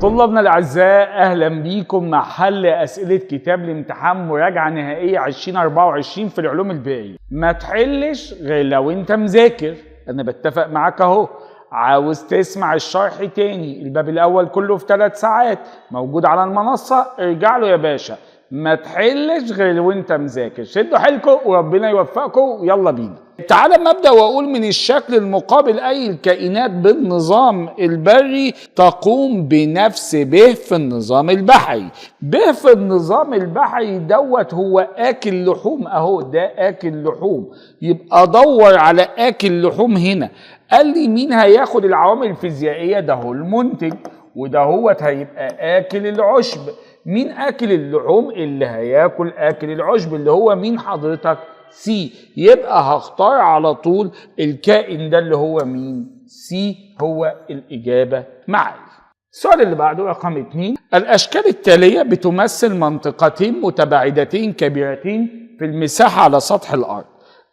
طلابنا الأعزاء، أهلا بيكم مع حل أسئلة كتاب الامتحان مراجعة نهائية 2024 في العلوم البيئية. ما تحلش غير لو أنت مذاكر، أنا بتفق معاك أهو. عاوز تسمع الشرح تاني، الباب الأول كله في 3 ساعات موجود على المنصة، ارجع له يا باشا. ما تحلش غير وأنت مذاكر. شدوا حيلكم وربنا يوفقكم ويلا بينا. تعالى مبدأ وأقول من الشكل المقابل أي الكائنات بالنظام البري تقوم بنفس به في النظام البحري. به في النظام البحري دوت هو آكل لحوم، أهو ده آكل لحوم، يبقى دور على آكل لحوم هنا. قال لي مين هياخد العوامل الفيزيائية؟ ده هو المنتج، وده هو هيبقى آكل العشب. مين آكل اللحوم؟ اللي هياكل آكل العشب اللي هو مين حضرتك؟ سي. يبقى هختار على طول الكائن ده اللي هو مين؟ سي هو الإجابة معي. السؤال اللي بعده رقم 2. الأشكال التالية بتمثل منطقتين متباعدتين كبيرتين في المساحة على سطح الأرض.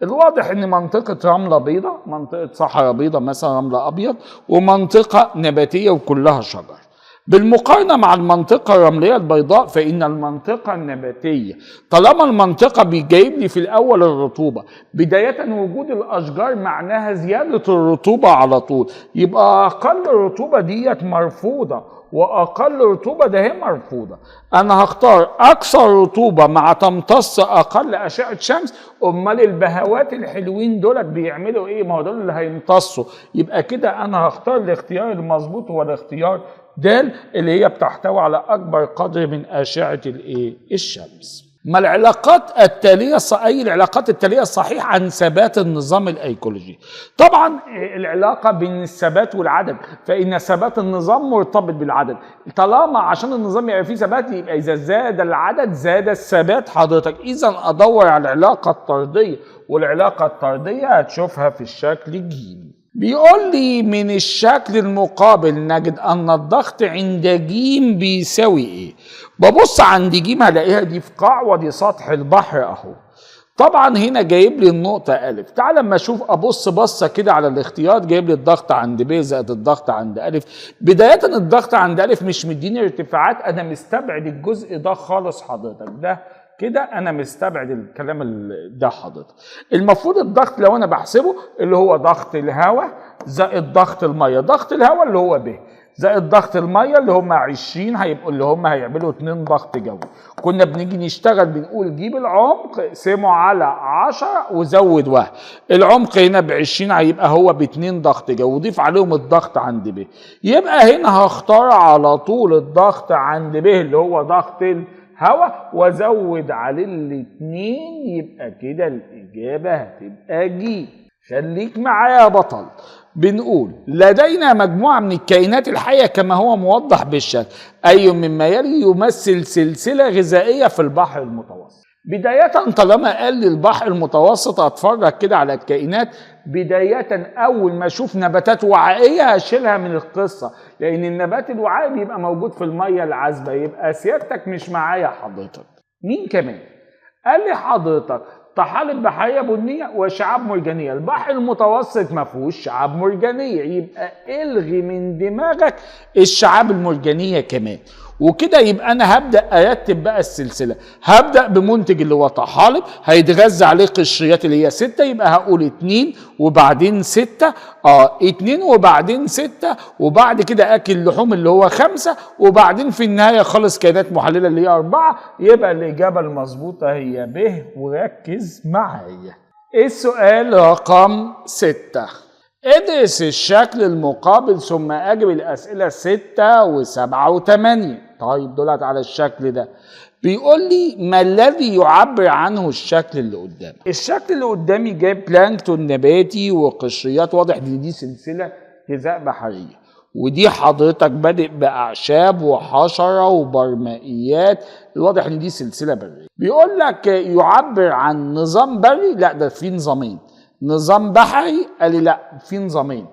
الواضح ان منطقة رملة بيضة، منطقة صحراء بيضة مثلا رملة أبيض، ومنطقة نباتية وكلها شجر. بالمقارنة مع المنطقة الرملية البيضاء فإن المنطقة النباتية، طالما المنطقة بيجايب لي في الأول الرطوبة، بداية وجود الأشجار معناها زيادة الرطوبة على طول، يبقى أقل الرطوبة ديت مرفوضة وأقل رطوبة ده هي مرفوضة. أنا هختار أكثر رطوبة مع تمتص أقل أشعة شمس. أمال البهوات الحلوين دولت بيعملوا إيه؟ ما هو دول اللي هيمتصوا. يبقى كده أنا هختار الاختيار المظبوط هو الاختيار د اللي هي بتحتوي على أكبر قدر من أشعة الشمس. ما العلاقات التالية أي العلاقات التالية الصحيحة عن ثبات النظام الأيكولوجي؟ طبعا العلاقة بين الثبات والعدد، فإن ثبات النظام مرتبط بالعدد. طالما عشان النظام يبقى فيه ثبات يبقى إذا زاد العدد زاد الثبات حضرتك. إذا أدور على العلاقة الطردية، والعلاقة الطردية هتشوفها في الشكل ج. بيقول لي من الشكل المقابل نجد أن الضغط عند ج بيساوي إيه؟ ببص عند ج هلاقيها دي في قاع ودي سطح البحر أهو. طبعا هنا جايب لي النقطة أ. تعال لما أشوف أبص بصة كده على الاختيار، جايب لي الضغط عند ب زائد الضغط عند أ. بداية الضغط عند أ مش مديني ارتفاعات، أنا مستبعد الجزء ده خالص حضرتك، ده كده انا مستبعد الكلام ده حضرتك. المفروض الضغط لو انا بحسبه اللي هو ضغط الهواء زائد ضغط الميه، ضغط الهواء اللي هو ب زائد ضغط الميه اللي هم 20 هيبقوا اللي هم هيعملوا 2 ضغط جوي. كنا بنيجي نشتغل بنقول جيب العمق اقسمه على 10 وزود 1. العمق هنا ب 20 هيبقى هو ب2 ضغط جوي، وضيف عليهم الضغط عند ب. يبقى هنا هختار على طول الضغط عند ب اللي هو ضغط هواء وزود عليه الاتنين، يبقى كده الإجابة هتبقى ج. خليك معايا يا بطل. بنقول لدينا مجموعة من الكائنات الحية كما هو موضح بالشكل، أي مما يلي يمثل سلسلة غذائية في البحر المتوسط. بداية طالما قال لي البحر المتوسط هتفرج كده على الكائنات. بداية أول ما أشوف نباتات وعائية هشيلها من القصة، لأن النبات الوعائي بيبقى موجود في المية العذبة، يبقى سيادتك مش معايا حضرتك. مين كمان؟ قال لي حضرتك طحالب بحرية بنية وشعاب مرجانية. البحر المتوسط ما فيهوش شعاب مرجانية، يبقى الغي من دماغك الشعاب المرجانية كمان. وكده يبقى انا هبدا ارتب بقى السلسله. هبدا بمنتج اللي هو طحالب هيتغذى عليه قشريات اللي هي 6، يبقى هقول 2 وبعدين 6 2 وبعدين 6 وبعد كده اكل لحوم اللي هو 5 وبعدين في النهايه خالص كائنات محلله اللي هي 4. يبقى الاجابه المظبوطه هي ب، وركز معايا. السؤال رقم 6. ادرس الشكل المقابل ثم اجب الاسئله 6 و7 و8. طيب دولت على الشكل ده. بيقول لي ما الذي يعبر عنه الشكل اللي قدامي؟ الشكل اللي قدامي جايب بلانكتون نباتي وقشريات، واضح ان دي سلسله غذاء بحريه، ودي حضرتك بادئ باعشاب وحشره وبرمائيات، الواضح ان دي سلسله بريه. بيقول لك يعبر عن نظام بري، لا ده في نظامين. نظام بحري قال لي لا في نظامين.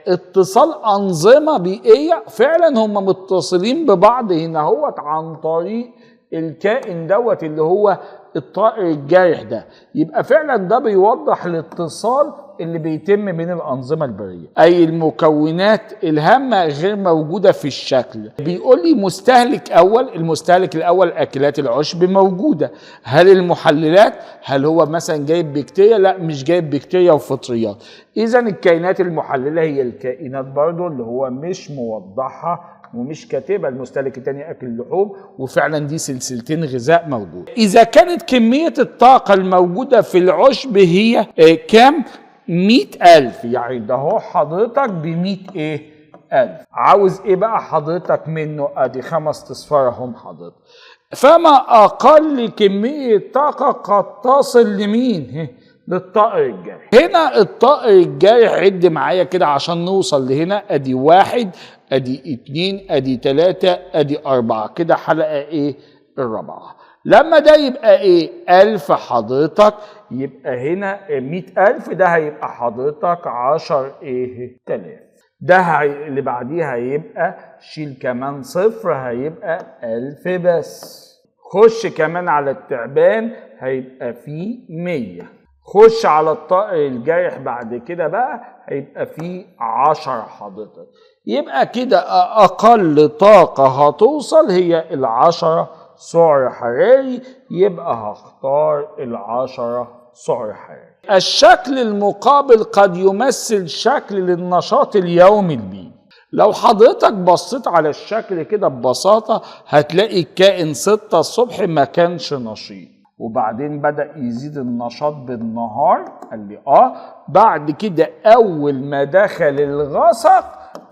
اتصال أنظمة بيئية، فعلا هم متصلين ببعض هنا هو عن طريق الكائن دوت اللي هو الطائر الجارح ده. يبقى فعلا ده بيوضح الاتصال اللي بيتم بين الأنظمة البرية، أي المكونات الهامة غير موجودة في الشكل. بيقول لي مستهلك أول، المستهلك الأول أكلات العشب موجودة. هل المحللات؟ هل هو مثلا جايب بكتيريا؟ لا، مش جايب بكتيريا وفطريات. إذا الكائنات المحللة هي الكائنات برضو اللي هو مش موضحها ومش كاتبه. المستهلك الثاني اكل اللحوم، وفعلا دي سلسلتين غذاء موجود. اذا كانت كميه الطاقه الموجوده في العشب هي كام؟ 100,000. يعني ده هو حضرتك ب100 ألف. عاوز ايه بقى حضرتك منه؟ ادي 5 اصفار هم حضرتك. فما اقل كميه طاقه قد تصل لمين؟ للطائر الجارح. هنا الطائر الجارح عد معايا كده عشان نوصل لهنا. ادي 1، ادي 2، ادي 3، ادي 4. كده حلقه الرابعه. لما ده يبقى 1000 حضرتك، يبقى هنا 100,000 ده هيبقى حضرتك 10,000. ده اللي بعديها هيبقى شيل كمان 0 هيبقى 1000 بس. خش كمان على التعبان هيبقى فيه 100. خش على الطائر الجارح بعد كده بقى هيبقى فيه 10 حضرتك. يبقى كده أقل طاقة هتوصل هي 10 سعر حراري. يبقى هختار 10 سعر حراري. الشكل المقابل قد يمثل شكل للنشاط اليومي البيئي. لو حضرتك بصيت على الشكل كده ببساطة هتلاقي الكائن 6 الصبح ما كانش نشيط، وبعدين بدأ يزيد النشاط بالنهار. قال لي بعد كده أول ما دخل الغسق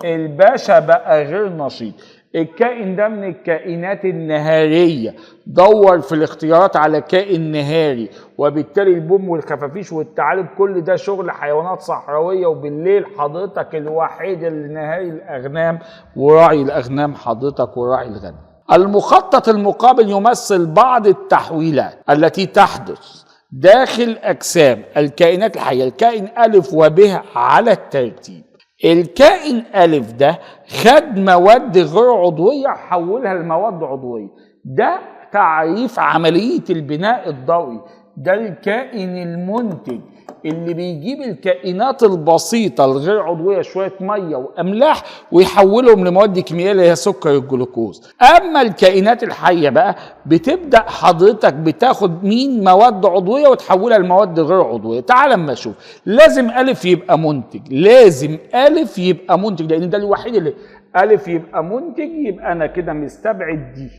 الباشا بقى غير نشيط. الكائن ده من الكائنات النهارية. دور في الاختيارات على كائن نهاري، وبالتالي البوم والخفافيش والثعالب كل ده شغل حيوانات صحراوية. وبالليل حضرتك الوحيد اللي نهاري الأغنام وراعي الأغنام حضرتك وراعي الغنم. المخطط المقابل يمثل بعض التحويلات التي تحدث داخل أجسام الكائنات الحية. الكائن ألف وب على الترتيب. الكائن ألف ده خد مواد غير عضوية حولها لمواد عضوية. ده تعريف عملية البناء الضوئي. ده الكائن المنتج اللي بيجيب الكائنات البسيطة الغير عضوية شوية مية وأملاح ويحولهم لمواد كيميائية اللي هي سكر الجلوكوز. أما الكائنات الحية بقى بتبدأ حضرتك بتاخد مواد عضوية وتحولها لمواد غير عضوية. تعال اما نشوف. لازم ألف يبقى منتج، لازم ألف يبقى منتج، لأن ده الوحيد اللي ألف يبقى منتج. يبقى أنا كده مستبعد دي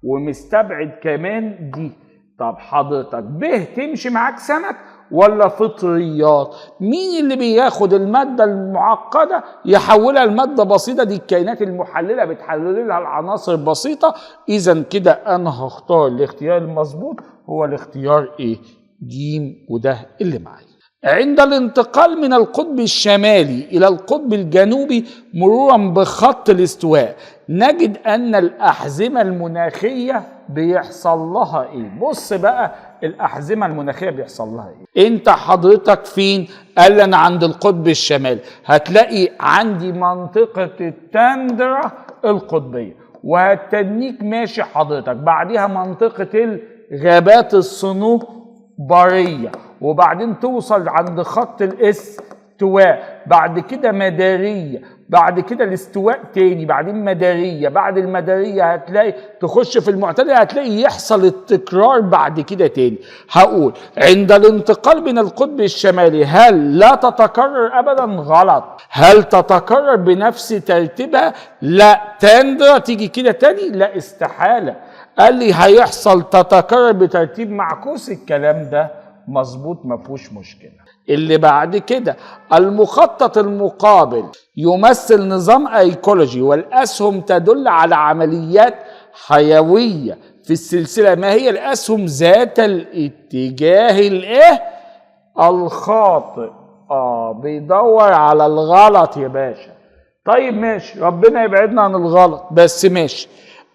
ومستبعد كمان دي. طب حضرتك ب تمشي معاك سمك ولا فطريات؟ مين اللي بياخد المادة المعقدة يحولها لمادة بسيطة؟ دي الكائنات المحللة بتحلل لها العناصر بسيطة. إذا كده أنا هختار الاختيار المظبوط هو الاختيار ج، وده اللي معايا. عند الانتقال من القطب الشمالي إلى القطب الجنوبي مرورا بخط الاستواء نجد أن الأحزمة المناخية بيحصل لها بص بقى الأحزمة المناخية بيحصل لها انت حضرتك فين؟ قال لي أنا عند القطب الشمالي. هتلاقي عندي منطقة التندرة القطبية، وهتنيك ماشي حضرتك بعدها منطقة الغابات الصنوبرية، وبعدين توصل عند خط الاستواء، بعد كده مدارية، بعد كده الاستواء تاني، بعدين مدارية، بعد المدارية هتلاقي تخش في المعتدل هتلاقي يحصل التكرار بعد كده تاني. هقول عند الانتقال من القطب الشمالي هل لا تتكرر ابدا؟ غلط. هل تتكرر بنفس ترتيبها؟ لا. تندرة تيجي كده تاني؟ لا استحالة. قال لي هيحصل تتكرر بترتيب معكوس. الكلام ده مظبوط مفهوش مشكلة. اللي بعد كده المخطط المقابل يمثل نظام ايكولوجي، والاسهم تدل على عمليات حيوية في السلسلة. ما هي الاسهم؟ ذات الاتجاه الخاطئ. بيدور على الغلط يا باشا. طيب ماشي، ربنا يبعدنا عن الغلط، بس ماشي.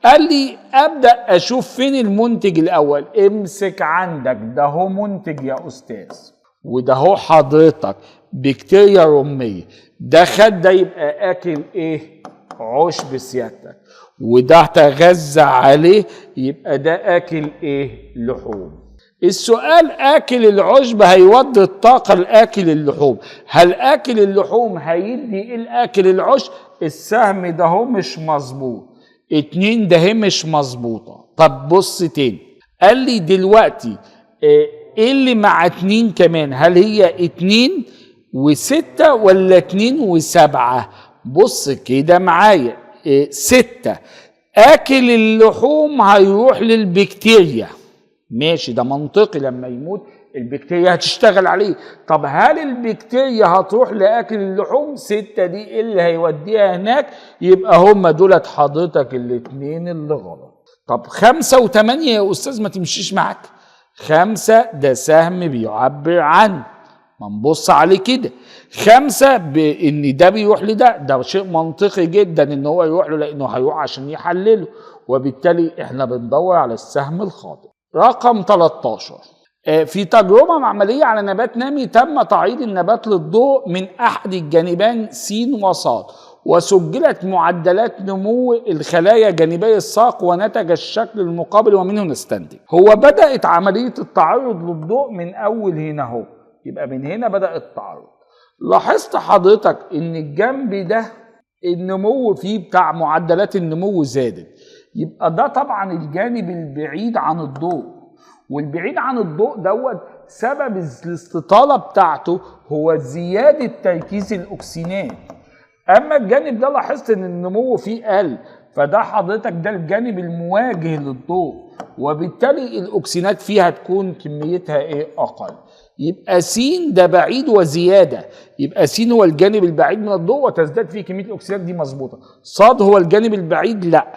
قال لي ابدأ اشوف فين المنتج الاول. امسك عندك ده هو منتج يا استاذ، وده هو حضرتك بكتيريا رمية. ده خد ده يبقى اكل عشب سيادتك، وده تغذى عليه يبقى ده اكل لحوم. السؤال آكل العشب هيودي الطاقة لآكل اللحوم، هل آكل اللحوم هيدي الآكل العشب؟ السهم ده هو مش مظبوط، 2 ده هي مش مظبوطة. طب بص تاني، قال لي دلوقتي ايه اللي مع 2 كمان؟ هل هي 2 و6 ولا 2 و7؟ بص كده معايا، 6 آكل اللحوم هيروح للبكتيريا، ماشي ده منطقي، لما يموت البكتيريا هتشتغل عليه. طب هل البكتيريا هتروح لآكل اللحوم؟ 6 دي إيه اللي هيوديها هناك؟ يبقى هم دولت حضرتك الاتنين اللي غلط. طب 5 و8 يا أستاذ ما تمشيش معاك. 5 ده سهم بيعبر عن، ما نبص عليه كده، 5 بان ده بيروح لده، ده شيء منطقي جدا ان هو يروح له لانه هيروح عشان يحلله، وبالتالي احنا بندور على السهم الخاطئ. رقم 13، في تجربة معملية على نبات نامي تم تعريض النبات للضوء من أحد الجانبين س وص، وسجلت معدلات نمو الخلايا جانبي الساق ونتج الشكل المقابل ومنه نستنتج. هو بدأت عملية التعرض للضوء من أول هنا اهو، يبقى من هنا بدأ التعرض. لاحظت حضرتك إن الجنب ده النمو فيه بتاع معدلات النمو زادت، يبقى ده طبعا الجانب البعيد عن الضوء، والبعيد عن الضوء دوت سبب الاستطالة بتاعته هو زيادة تركيز الأكسينات. أما الجانب ده لاحظت إن النمو فيه قل، فده حضرتك ده الجانب المواجه للضوء، وبالتالي الأكسينات فيها تكون كميتها إيه؟ أقل. يبقى س ده بعيد وزيادة، يبقى س هو الجانب البعيد من الضوء وتزداد فيه كمية الأكسينات، دي مظبوطة. ص هو الجانب البعيد؟ لا.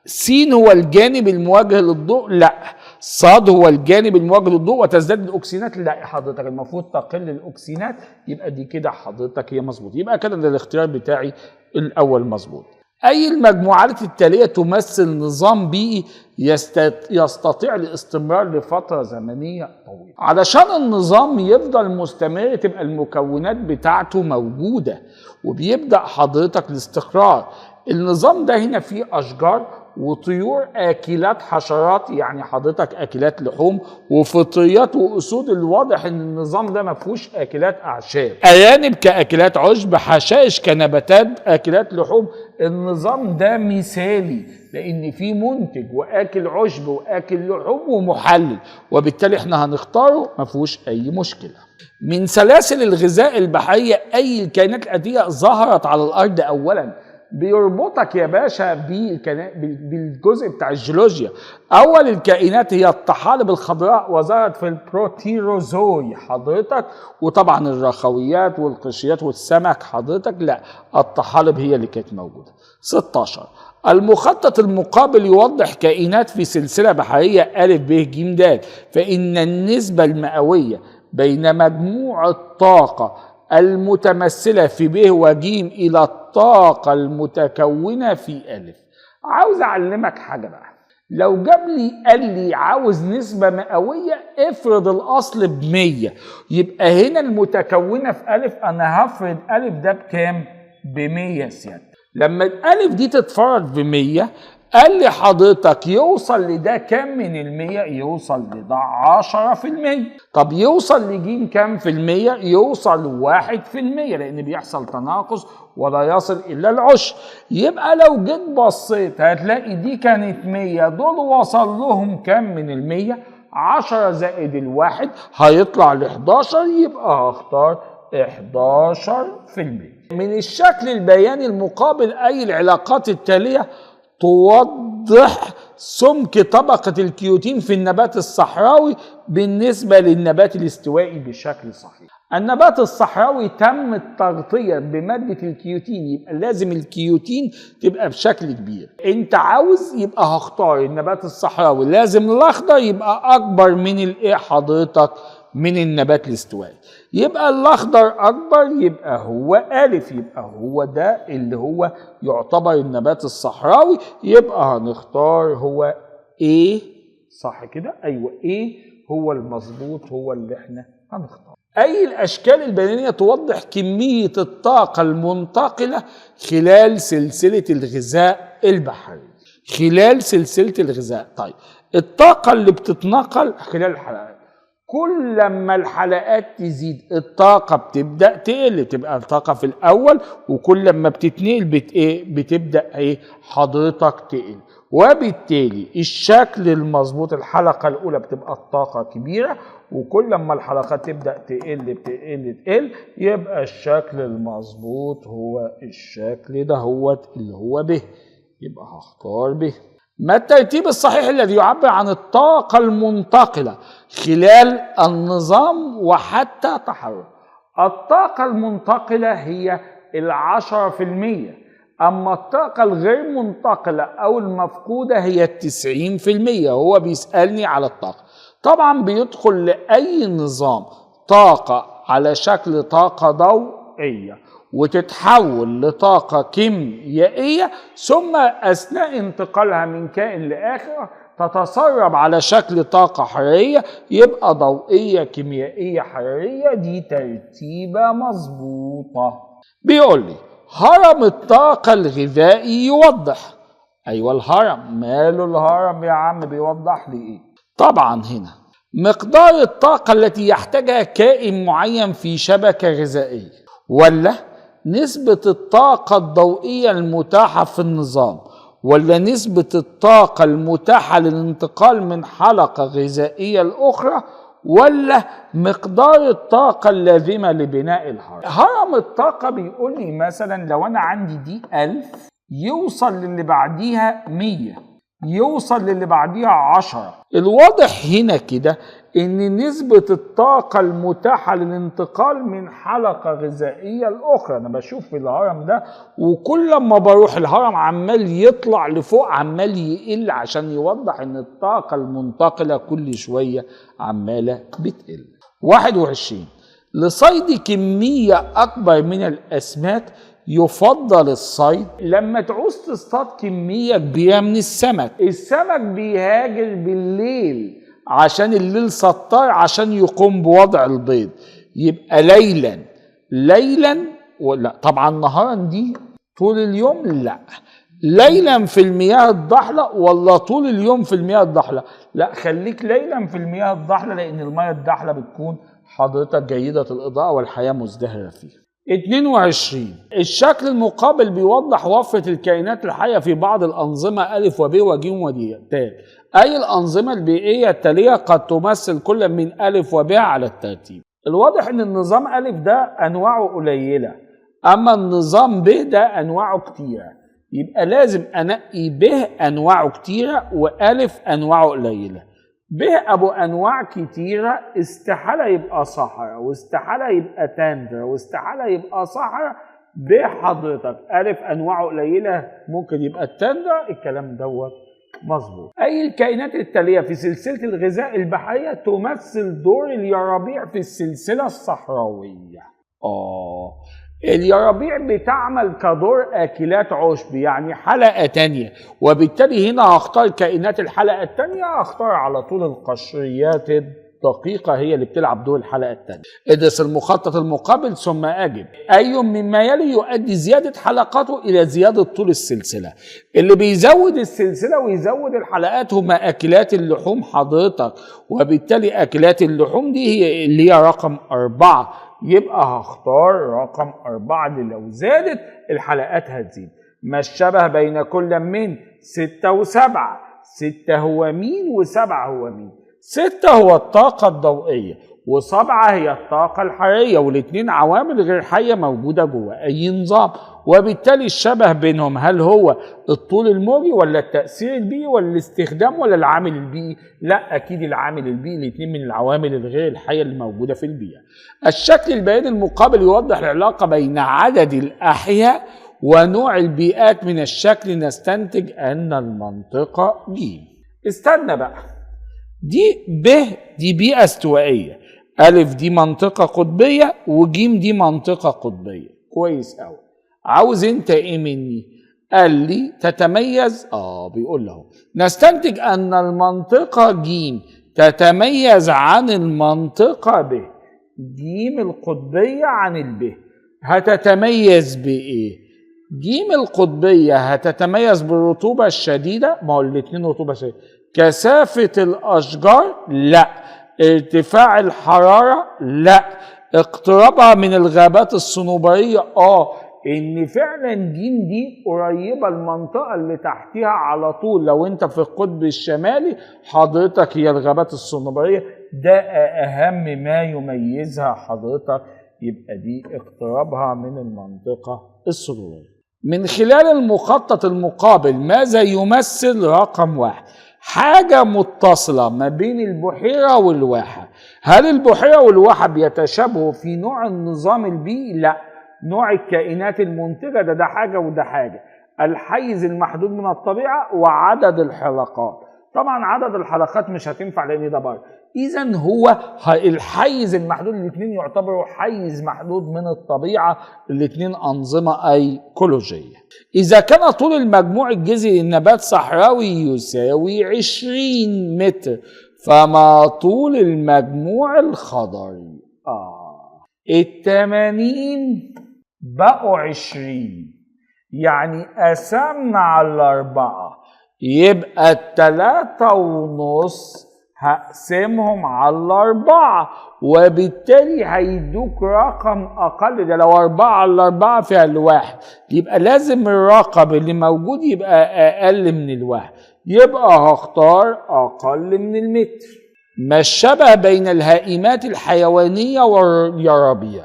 س هو الجانب المواجه للضوء؟ لا. ص هو الجانب المواجه للضوء وتزداد الاكسينات؟ لا حضرتك المفروض تقل الاكسينات، يبقى دي كده حضرتك هي مظبوط. يبقى كده ده الاختيار بتاعي الاول مظبوط. اي المجموعات التاليه تمثل نظام بيئي يستطيع الاستمرار لفتره زمنيه طويله؟ علشان النظام يفضل مستمر تبقى المكونات بتاعته موجوده، وبيبدا حضرتك الاستقرار. النظام ده هنا فيه اشجار وطيور آكلات حشرات، يعني حضرتك آكلات لحوم، وفطريات وأسود. الواضح إن النظام ده ما فيهوش آكلات أعشاب، أرانب كآكلات عشب، حشائش كنباتات آكلات لحوم. النظام ده مثالي لأن فيه منتج وآكل عشب وآكل لحوم ومحلل، وبالتالي احنا هنختاره ما فيهوش أي مشكلة. من سلاسل الغذاء البحرية أي الكائنات الآتية ظهرت على الأرض أولاً؟ بيربطك يا باشا بالجزء بتاع الجيولوجيا. اول الكائنات هي الطحالب الخضراء وظهرت في البروتيروزوي حضرتك، وطبعا الرخويات والقشريات والسمك حضرتك لا، الطحالب هي اللي كانت موجوده. 16 المخطط المقابل يوضح كائنات في سلسله بحريه ا ب ج د، فان النسبه المئويه بين مجموع الطاقه المتمثله في ب وج الى الطاقة المتكونة في أ. عاوز أعلمك حاجة بقى، لو جاب لي قال لي عاوز نسبة مئوية افرض الأصل ب100، يبقى هنا المتكونة في أ أنا هفرض أ ده بكام؟ ب100 سيادة. لما الألف دي تتفرض ب100 قال لي حضرتك يوصل لده كام من 100؟ يوصل لده 10%. طب يوصل لج كام في المية؟ يوصل 1%، لأن بيحصل تناقص ولا يصل إلا العشر. يبقى لو جيت بصيت هتلاقي دي كانت 100، دول وصل لهم كام من 100؟ 10 زائد الواحد هيطلع ل11، يبقى هختار 11%. من الشكل البياني المقابل أي العلاقات التالية توضح سمك طبقة الكيوتين في النبات الصحراوي بالنسبة للنبات الاستوائي بشكل صحيح. النبات الصحراوي تم التغطية بمادة الكيوتين، يبقى لازم الكيوتين تبقى بشكل كبير. انت عاوز يبقى هختار النبات الصحراوي لازم الاخضر يبقى اكبر من الايه حضرتك؟ من النبات الاستوائي. يبقى الاخضر اكبر، يبقى هو الف، يبقى هو ده اللي هو يعتبر النبات الصحراوي، يبقى هنختار هو ايه. صح كده؟ ايوه ايه هو المظبوط، هو اللي احنا هنختار. اي الاشكال البيانيه توضح كميه الطاقه المنتقله خلال سلسله الغذاء البحري. خلال سلسله الغذاء. طيب الطاقه اللي بتتنقل خلال الحلقات، كل لما الحلقات تزيد الطاقة بتبدأ تقل، تبقى الطاقة في الأول، وكل لما بتتنقل بتبدأ حضرتك تقل، وبالتالي الشكل المظبوط الحلقة الأولى بتبقى الطاقة كبيرة، وكل لما الحلقات تبدأ تقل يبقى الشكل المظبوط هو الشكل ده اللي هو ب. يبقى هختار ب. ما الترتيب الصحيح الذي يعبر عن الطاقة المنتقلة خلال النظام وحتى تحرك؟ الطاقة المنتقلة هي 10%، أما الطاقة الغير منتقلة أو المفقودة هي 90%. هو بيسألني على الطاقة. طبعا بيدخل لأي نظام طاقة على شكل طاقة ضوئية وتتحول لطاقة كيميائية، ثم أثناء انتقالها من كائن لآخر تتسرب على شكل طاقة حرارية، يبقى ضوئية كيميائية حرارية. دي ترتيبة مظبوطة. بيقول لي هرم الطاقة الغذائي يوضح. أيوة الهرم، ماله الهرم يا عم؟ بيوضح لي إيه؟ طبعا هنا مقدار الطاقة التي يحتاجها كائن معين في شبكة غذائية، ولا نسبة الطاقة الضوئية المتاحة في النظام، ولا نسبة الطاقة المتاحة للانتقال من حلقة غذائية لأخرى، ولا مقدار الطاقة اللازمة لبناء الهرم. هرم الطاقة بيقول لي مثلا لو أنا عندي دي 1000 يوصل للي بعديها 100، يوصل للي بعديها 10. الواضح هنا كده ان نسبة الطاقة المتاحة للانتقال من حلقة غذائية لأخرى، انا بشوف في الهرم ده وكل لما بروح الهرم عمال يطلع لفوق عمال يقل، عشان يوضح ان الطاقة المنتقلة كل شوية عمالة بتقل. 21 لصيد كمية اكبر من الاسماك يفضل الصيد لما تعوز تصطاد كمية كبيرة من السمك. السمك بيهاجر بالليل عشان الليل سطار عشان يقوم بوضع البيض، يبقى ليلا ولا طبعا نهارا دي طول اليوم؟ لا، ليلا في المياه الضحلة ولا طول اليوم في المياه الضحلة؟ لا، خليك ليلا في المياه الضحلة، لأن المياه الضحلة بتكون حضرتك جيدة الإضاءة والحياة مزدهرة فيها. 22 الشكل المقابل بيوضح وفرة الكائنات الحية في بعض الأنظمة أ وب وج ود ت. أي الأنظمة البيئية التالية قد تمثل كل من أ وب على الترتيب؟ الواضح أن النظام أ ده أنواعه قليلة، أما النظام ب ده أنواعه كتيرة، يبقى لازم أنقي ب أنواعه كتيرة وأ أنواعه قليلة. ب أبو أنواع كتيرة استحالة يبقى صحراء، واستحالة يبقى تندر، واستحالة يبقى صحراء. ب حضرتك أ أنواعه قليلة ممكن يبقى التندر. الكلام دوت مظبوط. أي الكائنات التالية في سلسلة الغذاء البحرية تمثل دور اليرابيع في السلسلة الصحراوية؟ اليرابيع بتعمل كدور آكلات عشب، يعني حلقة تانية، وبالتالي هنا هختار كائنات الحلقة التانية، هختار على طول القشريات الدقيقة هي اللي بتلعب دور الحلقة التانية. ادرس المخطط المقابل ثم أجب أي مما يلي يؤدي زيادة حلقاته إلى زيادة طول السلسلة. اللي بيزود السلسلة ويزود الحلقات هما أكلات اللحوم حضرتك، وبالتالي أكلات اللحوم دي هي اللي هي رقم 4، يبقى هختار رقم 4 اللي لو زادت الحلقات هتزيد. ما الشبه بين كل من 6 و7؟ 6 هو مين و7 هو مين؟ 6 هو الطاقة الضوئية و7 هي الطاقة الحرارية، والاثنين عوامل غير حية موجودة جوه أي نظام، وبالتالي الشبه بينهم هل هو الطول الموجي ولا التأثير البيئي ولا الاستخدام ولا العامل البيئي؟ لا، أكيد العامل البيئي، الاثنين من العوامل الغير الحية اللي موجودة في البيئة. الشكل البياني المقابل يوضح العلاقة بين عدد الأحياء ونوع البيئات. من الشكل نستنتج أن المنطقة ج. استنى بقى، دي ب دي بيئة استوائية، أ دي منطقة قطبية، وج دي منطقة قطبية. كويس أوي. عاوز انت ايه مني؟ قال لي تتميز. بيقول له نستنتج ان المنطقة ج تتميز عن المنطقة ب. ج القطبية عن الب هتتميز بايه؟ ج القطبية هتتميز بالرطوبة الشديدة، ما هو الاثنين رطوبة شديدة. كثافة الاشجار؟ لا، ارتفاع الحرارة؟ لا. اقترابها من الغابات الصنوبرية؟ ان فعلا جيم دي قريبة المنطقة اللي تحتها على طول. لو انت في القطب الشمالي حضرتك هي الغابات الصنوبرية، ده اهم ما يميزها حضرتك. يبقى دي اقترابها من المنطقة الصنوبرية. من خلال المخطط المقابل ماذا يمثل رقم 1؟ حاجة متصلة ما بين البحيرة والواحة. هل البحيرة والواحة بيتشابهوا في نوع النظام البيئي؟ لا. نوع الكائنات المنتجة ده حاجة وده حاجة. الحيز المحدود من الطبيعة وعدد الحلقات. طبعا عدد الحلقات مش هتنفع لان ده بره. اذا هو الحيز المحدود، الاثنين يعتبروا حيز محدود من الطبيعة، الاثنين انظمة ايكولوجية. اذا كان طول المجموع الجذري للنبات صحراوي يساوي 20 متر، فما طول المجموع الخضري؟ 80 بقوا 20، يعني قسمنا على 4، يبقى 3.5 هقسمهم على 4، وبالتالي هيدوك رقم اقل. ده لو 4 على 4 فيها الواحد، يبقى لازم الرقم اللي موجود يبقى اقل من الواحد، يبقى هختار اقل من المتر. ما الشبه بين الهائمات الحيوانية واليرابيع؟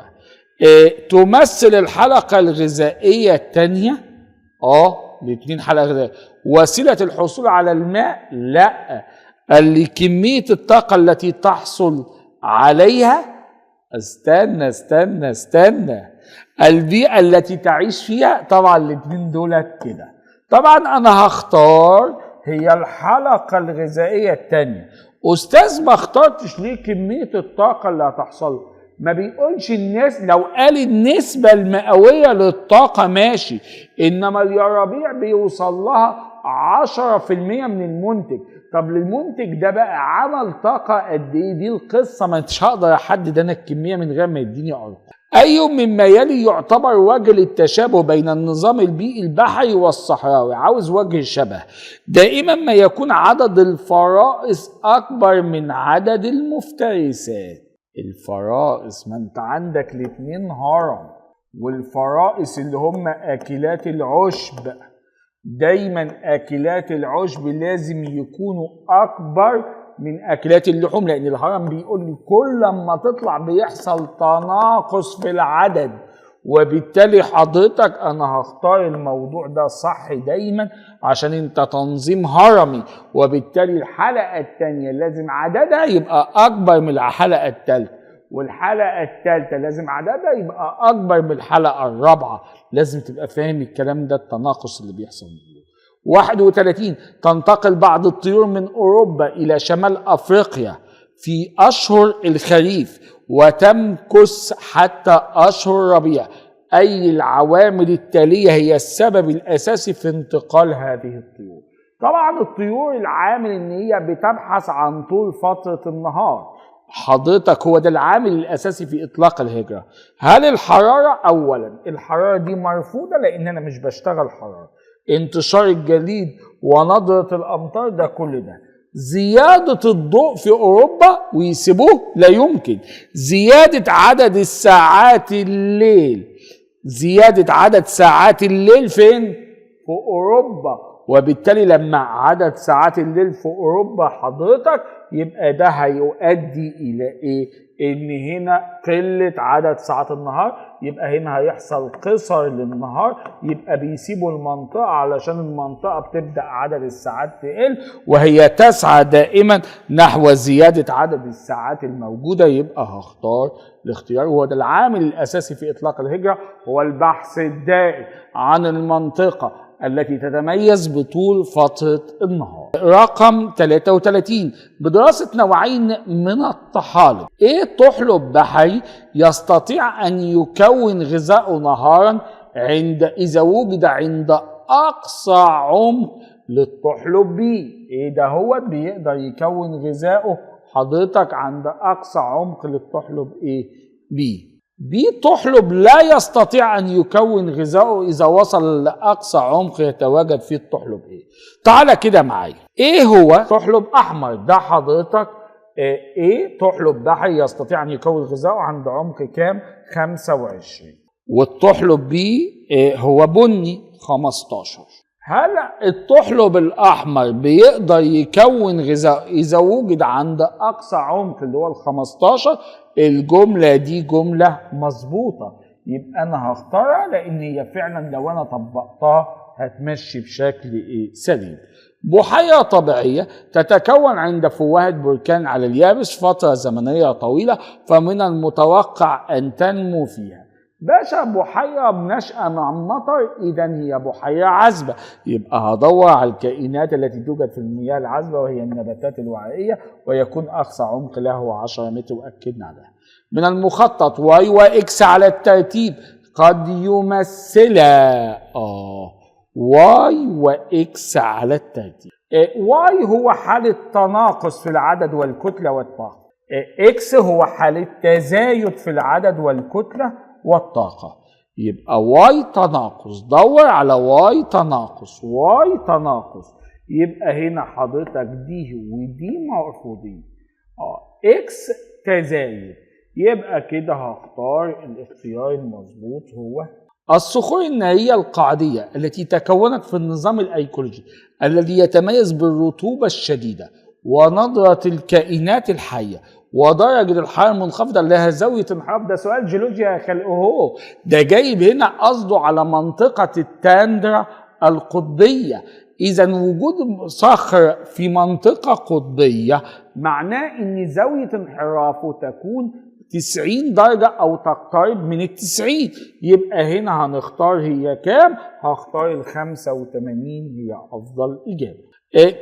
تمثل الحلقة الغذائية الثانية؟ الاثنين حلقة غذائية. وسيلة الحصول على الماء؟ لا. اللي كمية الطاقة التي تحصل عليها؟ استنى. البيئة التي تعيش فيها؟ طبعا الاثنين دولت كده. طبعا انا هختار هي الحلقة الغذائية الثانية. استاذ ما اخترتش ليه كمية الطاقة اللي هتحصل؟ ما بيقولش الناس، لو قال النسبة المئوية للطاقة ماشي، انما اليرابيع بيوصل لها 10% من المنتج. طب للمنتج ده بقى عمل طاقة قد ايه؟ دي القصة، ما انتش هقدر احدد انا الكمية من غير ما يديني ارقام. اي مما يلي يعتبر وجه التشابه بين النظام البيئي البحري والصحراوي؟ عاوز وجه شبه. دائما ما يكون عدد الفرائس اكبر من عدد المفترسات. الفرائس، ما انت عندك الاثنين هرم، والفرائس اللي هم اكلات العشب، دايما اكلات العشب لازم يكونوا اكبر من اكلات اللحوم، لان الهرم بيقول لي كل ما تطلع بيحصل تناقص في العدد، وبالتالي حضرتك انا هختار الموضوع ده صح دايما عشان انت تنظيم هرمي، وبالتالي الحلقة الثانية لازم عددها يبقى اكبر من الحلقة الثالثة، والحلقة الثالثة لازم عددها يبقى اكبر من الحلقة الرابعة. لازم تبقى فاهم الكلام ده، التناقص اللي بيحصل. 31 تنتقل بعض الطيور من اوروبا الى شمال افريقيا في اشهر الخريف وتمكث حتى اشهر الربيع. اي العوامل التالية هي السبب الاساسي في انتقال هذه الطيور؟ طبعا الطيور العامل ان هي بتبحث عن طول فترة النهار. حضرتك هو ده العامل الاساسي في اطلاق الهجرة. هل الحرارة؟ اولا الحرارة دي مرفوضة لان انا مش بشتغل حرارة. انتشار الجليد ونضرة الامطار، ده كل ده. زيادة الضوء في اوروبا ويسيبوه؟ لا يمكن. زيادة عدد الساعات الليل، زيادة عدد ساعات الليل فين؟ في اوروبا، وبالتالي لما عدد ساعات الليل في اوروبا حضرتك يبقى ده هيؤدي الى ايه؟ ان هنا قلة عدد ساعات النهار، يبقى هنا هيحصل قصر للنهار، يبقى بيسيبوا المنطقة علشان المنطقة بتبدأ عدد الساعات تقل، وهي تسعى دائما نحو زيادة عدد الساعات الموجودة. يبقى هختار الاختيار، وهو ده العامل الأساسي في إطلاق الهجرة، هو البحث الدائم عن المنطقة التي تتميز بطول فترة النهار. رقم 33 بدراسة نوعين من الطحالب. ايه طحلب بحري يستطيع ان يكون غذاءه نهارا اذا وجد عند اقصى عمق للطحلب بي؟ ايه ده؟ هو بيقدر يكون غذاءه حضرتك عند اقصى عمق للطحلب ايه؟ بي. طحلب لا يستطيع ان يكون غذاءه اذا وصل لاقصى عمق يتواجد فيه الطحلب ايه؟ تعالى كده معايا. ايه هو طحلب احمر؟ ده حضرتك ايه طحلب بحري يستطيع ان يكون غذائه عند عمق كام؟ 25. والطحلب بي هو بني 15. هل الطحلب الاحمر بيقدر يكون غذاء اذا وجد عند اقصى عمق اللي هو ال 15؟ الجمله دي جمله مظبوطه، يبقى انا هختارها لان هي فعلا لو انا طبقتها هتمشي بشكل سليم. بحيرة طبيعية تتكون عند فوهة بركان على اليابس فترة زمنية طويلة، فمن المتوقع أن تنمو فيها. باشا بحيرة بنشأة مع المطر، إذا هي بحيرة عذبة، يبقى هدور على الكائنات التي توجد في المياه العذبة وهي النباتات الوعائية، ويكون أقصى عمق له 10 متر وأكدنا عليها. من المخطط واي وإكس على الترتيب قد يمثلا واي وإكس على الترتيب. واي هو حالة تناقص في العدد والكتلة والطاقة، إكس هو حالة تزايد في العدد والكتلة والطاقة. يبقى واي تناقص، دور على واي تناقص، واي تناقص، يبقى هنا حضرتك دي ودي مرفوضين. إكس تزايد، يبقى كده هختار الاختيار المظبوط هو الصخور النارية القاعدية التي تكونت في النظام الأيكولوجي الذي يتميز بالرطوبة الشديدة ونضرة الكائنات الحية ودرجة الحرارة المنخفضة لها زاوية انحراف. ده سؤال جيولوجيا يا خلقه، ده جايب هنا قصده على منطقة التاندرا القطبية. إذا وجود صخر في منطقة قطبية معناه إن زاوية انحرافه تكون 90 درجة أو تقترب من 90. يبقى هنا هنختار هي كام؟ هختار 85 هي أفضل إجابة.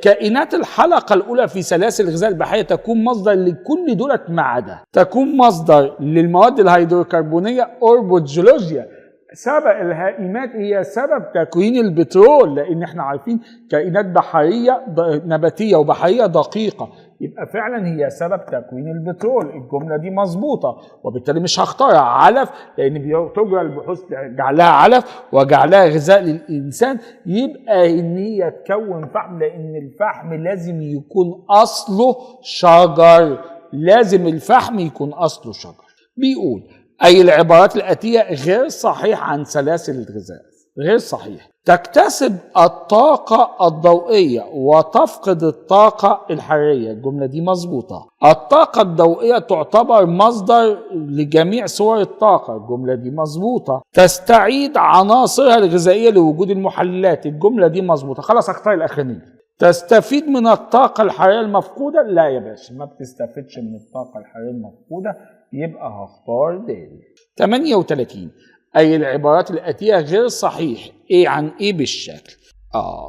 كائنات الحلقة الأولى في سلاسل الغذاء البحرية تكون مصدر لكل دولة ما عدا، تكون مصدر للمواد الهيدروكربونية. أوربوت جيولوجيا سبب الهائمات هي سبب تكوين البترول، لأن احنا عارفين كائنات بحرية نباتية وبحرية دقيقة، يبقى فعلا هي سبب تكوين البترول. الجملة دي مظبوطة، وبالتالي مش هختارها. علف لأن بتجرى البحوث جعلها علف وجعلها غذاء للإنسان، يبقى إن هي تكون فحم، لأن الفحم لازم يكون أصله شجر، لازم الفحم يكون أصله شجر. بيقول أي العبارات الآتية غير صحيح عن سلاسل الغذاء؟ غير صحيح. تكتسب الطاقة الضوئية وتفقد الطاقة الحرارية، الجملة دي مظبوطة. الطاقة الضوئية تعتبر مصدر لجميع صور الطاقة، الجملة دي مظبوطة. تستعيد عناصرها الغذائية لوجود المحللات، الجملة دي مظبوطة. خلاص اختار الأخرانية. تستفيد من الطاقة الحرارية المفقودة؟ لا يا باشا، ما بتستفيدش من الطاقة الحرارية المفقودة، يبقى هختار دالي. 38 أي العبارات الآتية غير صحيح إيه عن إيه بالشكل؟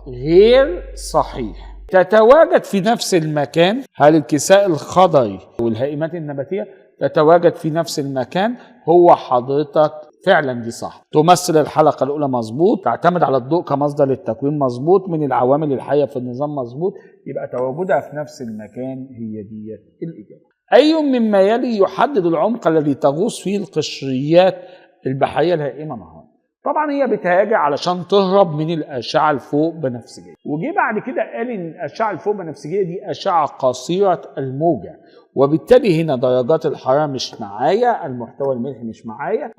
غير صحيح. تتواجد في نفس المكان. هل الكساء الخضري والهائمات النباتية تتواجد في نفس المكان؟ هو حضرتك فعلا دي صح. تمثل الحلقة الأولى مظبوط. تعتمد على الضوء كمصدر للتكوين مظبوط. من العوامل الحية في النظام مظبوط. يبقى تواجدها في نفس المكان هي دي الإجابة. أي مما يلي يحدد العمق الذي تغوص فيه القشريات البحرية الهائمة نهارا؟ طبعا هي بتهاجع علشان تهرب من الأشعة الفوق بنفسجية، وجي بعد كده قال ان الأشعة الفوق بنفسجية دي أشعة قصيرة الموجة، وبالتالي هنا درجات الحرارة مش معايا، المحتوى الملحي مش معايا.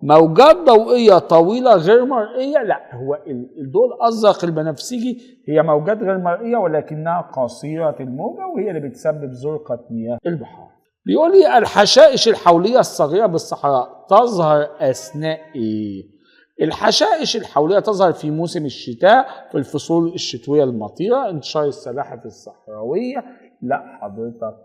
موجات ضوئية طويلة غير مرئية؟ لا، هو الضوء الأزرق البنفسجي هي موجات غير مرئية ولكنها قصيرة الموجة، وهي اللي بتسبب زرقة مياه البحار. بيقول لي الحشائش الحولية الصغيرة بالصحراء تظهر أثناء إيه؟ الحشائش الحولية تظهر في موسم الشتاء في الفصول الشتوية المطيرة. انتشار السلاحف الصحراوية؟ لا حضرتك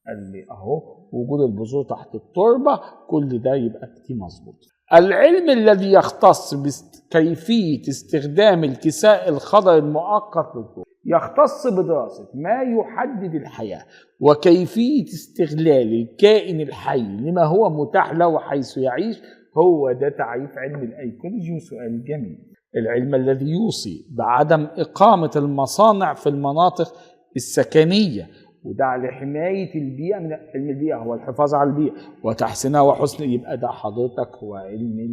قال لي اهو وجود البذور تحت التربة، كل ده يبقى كتير مظبوط. العلم الذي يختص بكيفية استخدام الكساء الخضري المؤقت للضوء يختص بدراسة ما يحدد الحياة وكيفية استغلال الكائن الحي لما هو متاح له حيث يعيش. هو ده تعريف علم الأيكولوجي، وسؤال جميل. العلم الذي يوصي بعدم إقامة المصانع في المناطق السكنية، وده لحماية البيئة. من علم البيئة هو الحفاظ على البيئة وتحسينها وحسن، يبقى ده حضرتك هو علم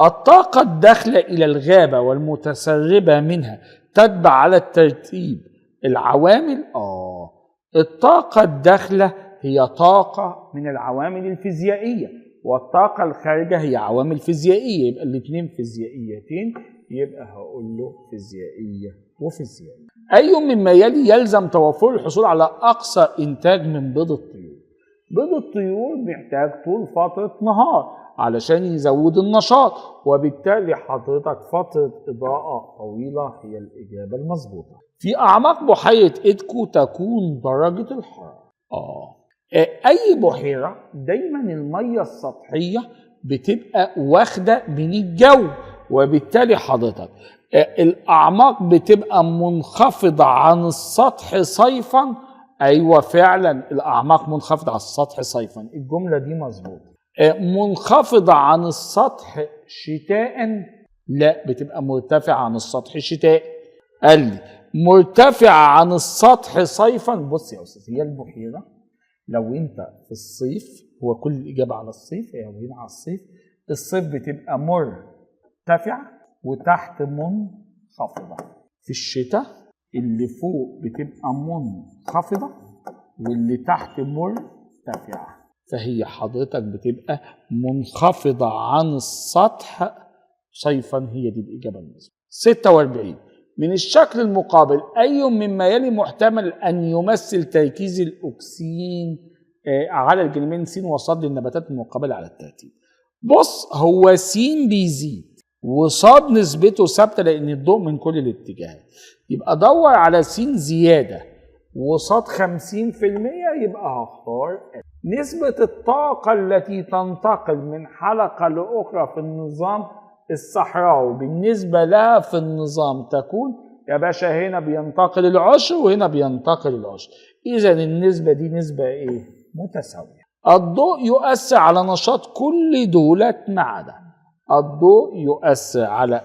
الطاقة الداخلة إلى الغابة والمتسربة منها تتبع على الترتيب العوامل. الطاقة الداخلة هي طاقة من العوامل الفيزيائية، والطاقة الخارجة هي عوامل فيزيائية، يبقى الاثنين فيزيائيتين، يبقى هقول له فيزيائية وفيزيائية. أي مما يلي يلزم توفر الحصول على أقصى إنتاج من بيض الطيور. بيض الطيور محتاج طول فترة نهار علشان يزود النشاط، وبالتالي حضرتك فترة إضاءة طويلة هي الإجابة المظبوطة. في أعماق بحيرة إيدكو تكون درجة الحرارة. أي بحيرة دايما المية السطحية بتبقى واخدة من الجو، وبالتالي حضرتك الأعماق بتبقى منخفضة عن السطح صيفا. أيوة فعلا الأعماق منخفضة عن السطح صيفا، الجملة دي مظبوطة. منخفضة عن السطح شتاء، لا بتبقى مرتفعة عن السطح شتاء. قال لي مرتفعة عن السطح صيفا. بص يا أستاذ، هي البحيرة لو أنت في الصيف، هو كل الإجابة على الصيف، هي هنا على الصيف. الصيف بتبقى مرتفعة وتحت منخفضة. في الشتاء اللي فوق بتبقى منخفضة واللي تحت مرتفعة، فهي حضرتك بتبقى منخفضة عن السطح صيفا. هي دي الإجابة المظبوطة. 46. من الشكل المقابل أي مما يلي محتمل أن يمثل تركيز الأكسين على الجانبين س وص للنباتات المقابلة على الترتيب. بص، هو س بيزيد وصاد نسبته ثابته لان الضوء من كل الاتجاهات، يبقى دور على س زياده وصاد 50%، يبقى هختار. نسبه الطاقه التي تنتقل من حلقه لاخرى في النظام الصحراوي بالنسبه لها في النظام تكون، يا باشا هنا بينتقل العشر وهنا بينتقل العشر، اذا النسبه دي نسبه ايه؟ متساويه. الضوء يؤثر على نشاط كل دولة ما عدا. الضوء يؤثر على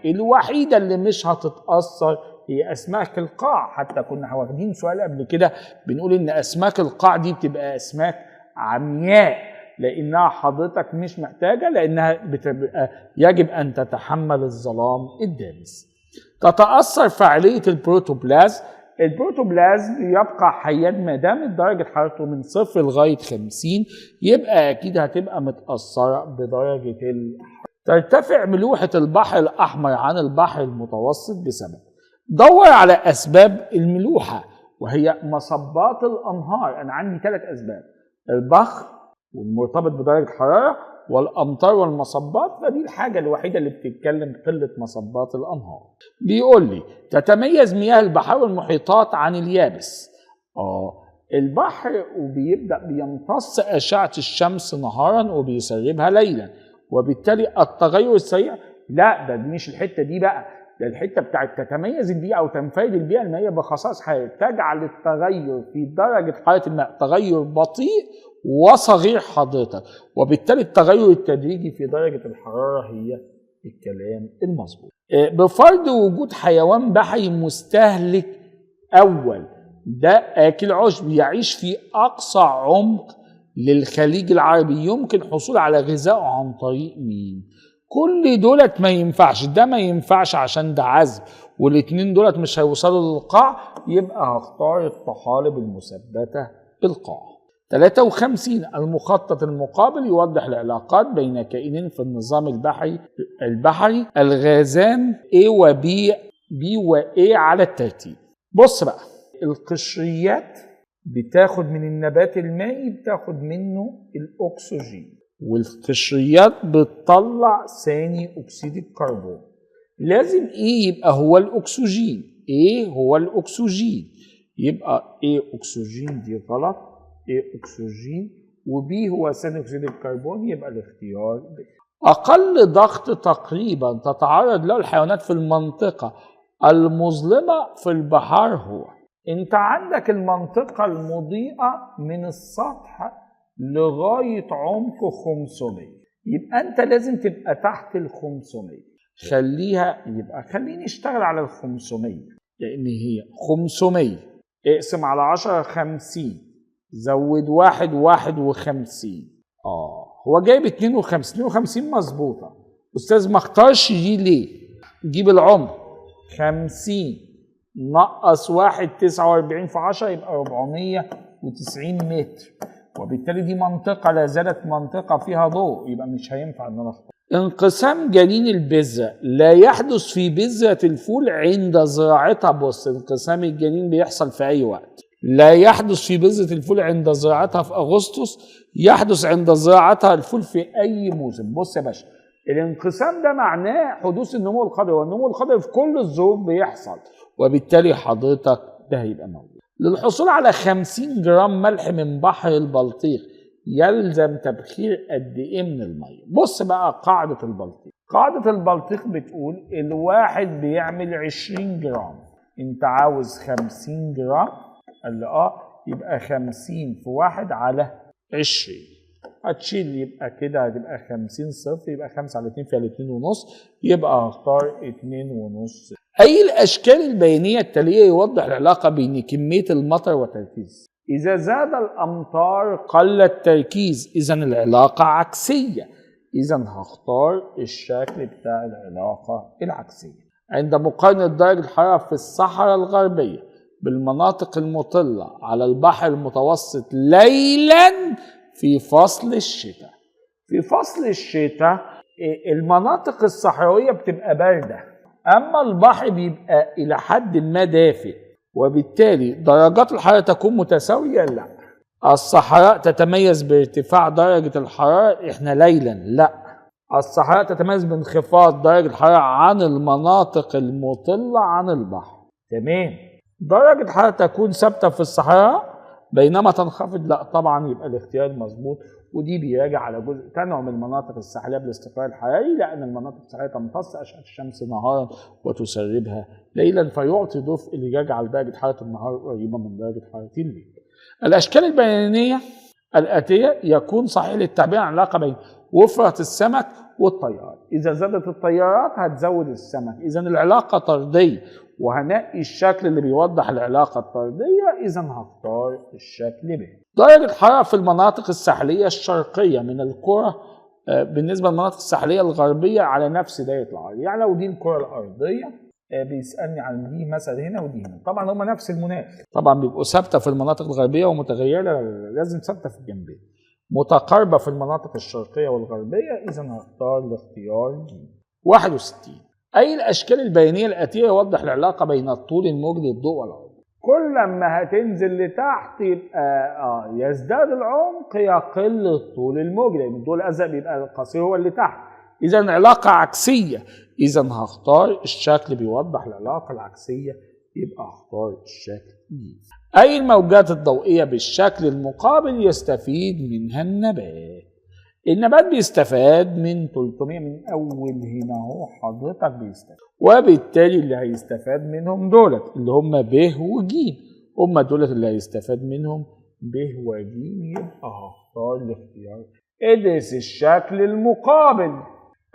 الوحيدة اللي مش هتتأثر هي أسماك القاع. حتى كنا واخدين سؤال قبل كده بنقول إن أسماك القاع دي بتبقى أسماك عمياء، لأنها حضرتك مش محتاجة، لأنها بتبقى يجب أن تتحمل الظلام الدامس. تتأثر فعالية البروتوبلازم. البروتوبلازم يبقى حياد ما دام درجة حرارته من 0 لغاية 50، يبقى أكيد هتبقى متأثرة بدرجة الحرارة. ترتفع ملوحة البحر الأحمر عن البحر المتوسط بسبب. دور على أسباب الملوحة وهي مصبات الأنهار. أنا عندي 3 أسباب: البخر والمرتبط بدرجة حرارة والأمطار والمصبات، فدي الحاجة الوحيدة اللي بتتكلم قلة مصبات الأنهار. بيقول لي تتميز مياه البحار والمحيطات عن اليابس. البحر وبيبدأ بيمتص أشعة الشمس نهارا وبيسربها ليلا، وبالتالي التغير السريع. لا ده مش الحتة دي بقى، ده الحتة بتاعت تتميز البيئة أو تنفيذ البيئة المائية بخصائص حرارية تجعل التغير في درجة حرارة الماء تغير بطيء وصغير حضرتك، وبالتالي التغير التدريجي في درجة الحرارة هي الكلام المظبوط. بفرض وجود حيوان بحري مستهلك أول، ده آكل عشب يعيش في أقصى عمق للخليج العربي، يمكن حصول على غذائه عن طريق مين؟ كل دولت ما ينفعش، ده ما ينفعش عشان ده عذب، والاتنين دولت مش هيوصلوا للقاع، يبقى هختار الطحالب المثبتة بالقاع. 53. المخطط المقابل يوضح العلاقات بين كائنين في النظام البحري الغازان A و B و A على الترتيب. بص بقى، القشريات بتاخد من النبات المائي بتاخد منه الأكسجين، والقشريات بتطلع ثاني أكسيد الكربون. لازم إيه يبقى هو الأكسجين، إيه هو الأكسجين، يبقى إيه أكسجين دي غلط، إيه أكسجين، وبي هو ثاني أكسيد الكربون، يبقى الاختيار ب. أقل ضغط تقريبا تتعرض له الحيوانات في المنطقة المظلمة في البحار هو. أنت عندك المنطقة المضيئة من السطح لغاية عمق 500، يبقى أنت لازم تبقى تحت 500. خليني اشتغل على 500 لأن هي 500 اقسم على 10 50 زود 51. هو جايب 52 مظبوطة. أستاذ ما اختارش دي ليه؟ جيب العمر 50 نقص 1 49 في 10 يبقى 490 متر، وبالتالي دي منطقة لا زالت منطقة فيها ضوء، يبقى مش هينفع ان انا اختار. انقسام جنين البذرة لا يحدث في بذرة الفول عند زراعتها. بص، انقسام الجنين بيحصل في اي وقت. لا يحدث في بذرة الفول عند زراعتها في اغسطس، يحدث عند زراعتها الفول في اي موسم. بص يا باشا، الانقسام ده معناه حدوث النمو الخضري، والنمو الخضري في كل الظروف بيحصل، وبالتالي حضرتك ده هيبقى موجود. للحصول على 50 جرام ملح من بحر البلطيق يلزم تبخير قد ايه من الميه؟ بص بقى قاعده البلطيق. قاعده البلطيق بتقول الواحد بيعمل 20 جرام. انت عاوز 50 جرام، قال لي يبقى 50 في 1 على 20. هتشيل يبقى كده هتبقى 50 صفر، يبقى 5 على 2 فيها 2.5، يبقى هختار 2.5. أي الأشكال البيانية التالية يوضح العلاقة بين كمية المطر والتركيز. إذا زاد الأمطار قل التركيز، إذا العلاقة عكسية، إذا هختار الشكل بتاع العلاقة العكسية. عند مقارنة درجة الحرارة في الصحراء الغربية بالمناطق المطلة على البحر المتوسط ليلا في فصل الشتاء. في فصل الشتاء المناطق الصحراوية بتبقى باردة، أما البحر بيبقى إلى حد ما دافئ، وبالتالي درجات الحرارة تكون متساوية. لا، الصحراء تتميز بارتفاع درجة الحرارة احنا ليلا، لا، الصحراء تتميز بانخفاض درجة الحرارة عن المناطق المطلة عن البحر. تمام. درجة الحرارة تكون ثابتة في الصحراء بينما تنخفض، لا طبعا يبقى الاختيار مظبوط، ودي بيراجع على جزء تنعم المناطق الساحليه بالاستقرار الحراري، لان المناطق الساحليه تمتص اشعه الشمس نهارا وتسربها ليلا، فيعطي دفء اللي يجعل درجه حراره النهار قريبه من درجه حراره الليل. الاشكال البيانيه الاتيه يكون صحيح للتعبير عن العلاقه بين وفره السمك والطيارات. اذا زادت الطيارات هتزود السمك، اذا العلاقه طرديه، وهنقي الشكل اللي بيوضح العلاقة الطردية، إذا هختار الشكل ب. درجة الحرارة في المناطق الساحلية الشرقية من الكرة بالنسبة للمناطق الساحلية الغربية على نفس دايرة العرض. يعني لو دي الكرة الأرضية بيسألني عن دي مثلا هنا ودي هنا، طبعا هما نفس المناخ، طبعا بيبقوا ثابتة في المناطق الغربية ومتغيرة، لازم ثابتة في الجنبين، متقاربة في المناطق الشرقية والغربية، إذا هختار الاختيار دي. 61. أي الأشكال البيانية الآتية يوضح العلاقة بين الطول الموجي للضوء والعرض. كل ما هتنزل لتحت يبقى يزداد العمق يقل الطول الموجي، لأن الضوء الأزرق بيبقى القصير هو اللي تحت، إذا العلاقة عكسية، إذا هختار الشكل بيوضح العلاقة العكسية، يبقى هختار الشكل دي. أي الموجات الضوئية بالشكل المقابل يستفيد منها النبات. النبات بيستفاد من 300 من اول هنا اهو حضرتك بيستفاد، وبالتالي اللي هيستفاد منهم دولت اللي هم ب وج، هم دولت اللي هيستفاد منهم ب وج، يبقى هختار الاختيار. ادرس الشكل المقابل.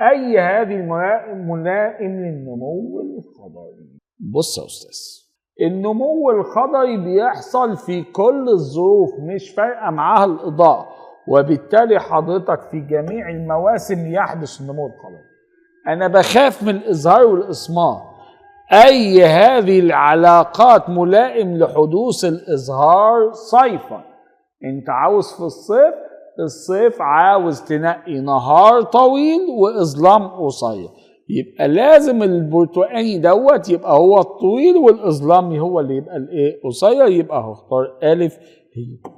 اي هذه ملائم للنمو الخضري. بص يا استاذ، النمو الخضري بيحصل في كل الظروف، مش فارقه معاها الاضاءه، وبالتالي حضرتك في جميع المواسم يحدث النمو الخضري. أنا بخاف من الإزهار والإسمار. أي هذه العلاقات ملائم لحدوث الإزهار صيفا. أنت عاوز في الصيف عاوز تنقي نهار طويل وإظلام قصير، يبقى لازم البرتقاني دوت يبقى هو الطويل والإظلامي هو اللي يبقى الإيه قصير، يبقى هختار ألف هي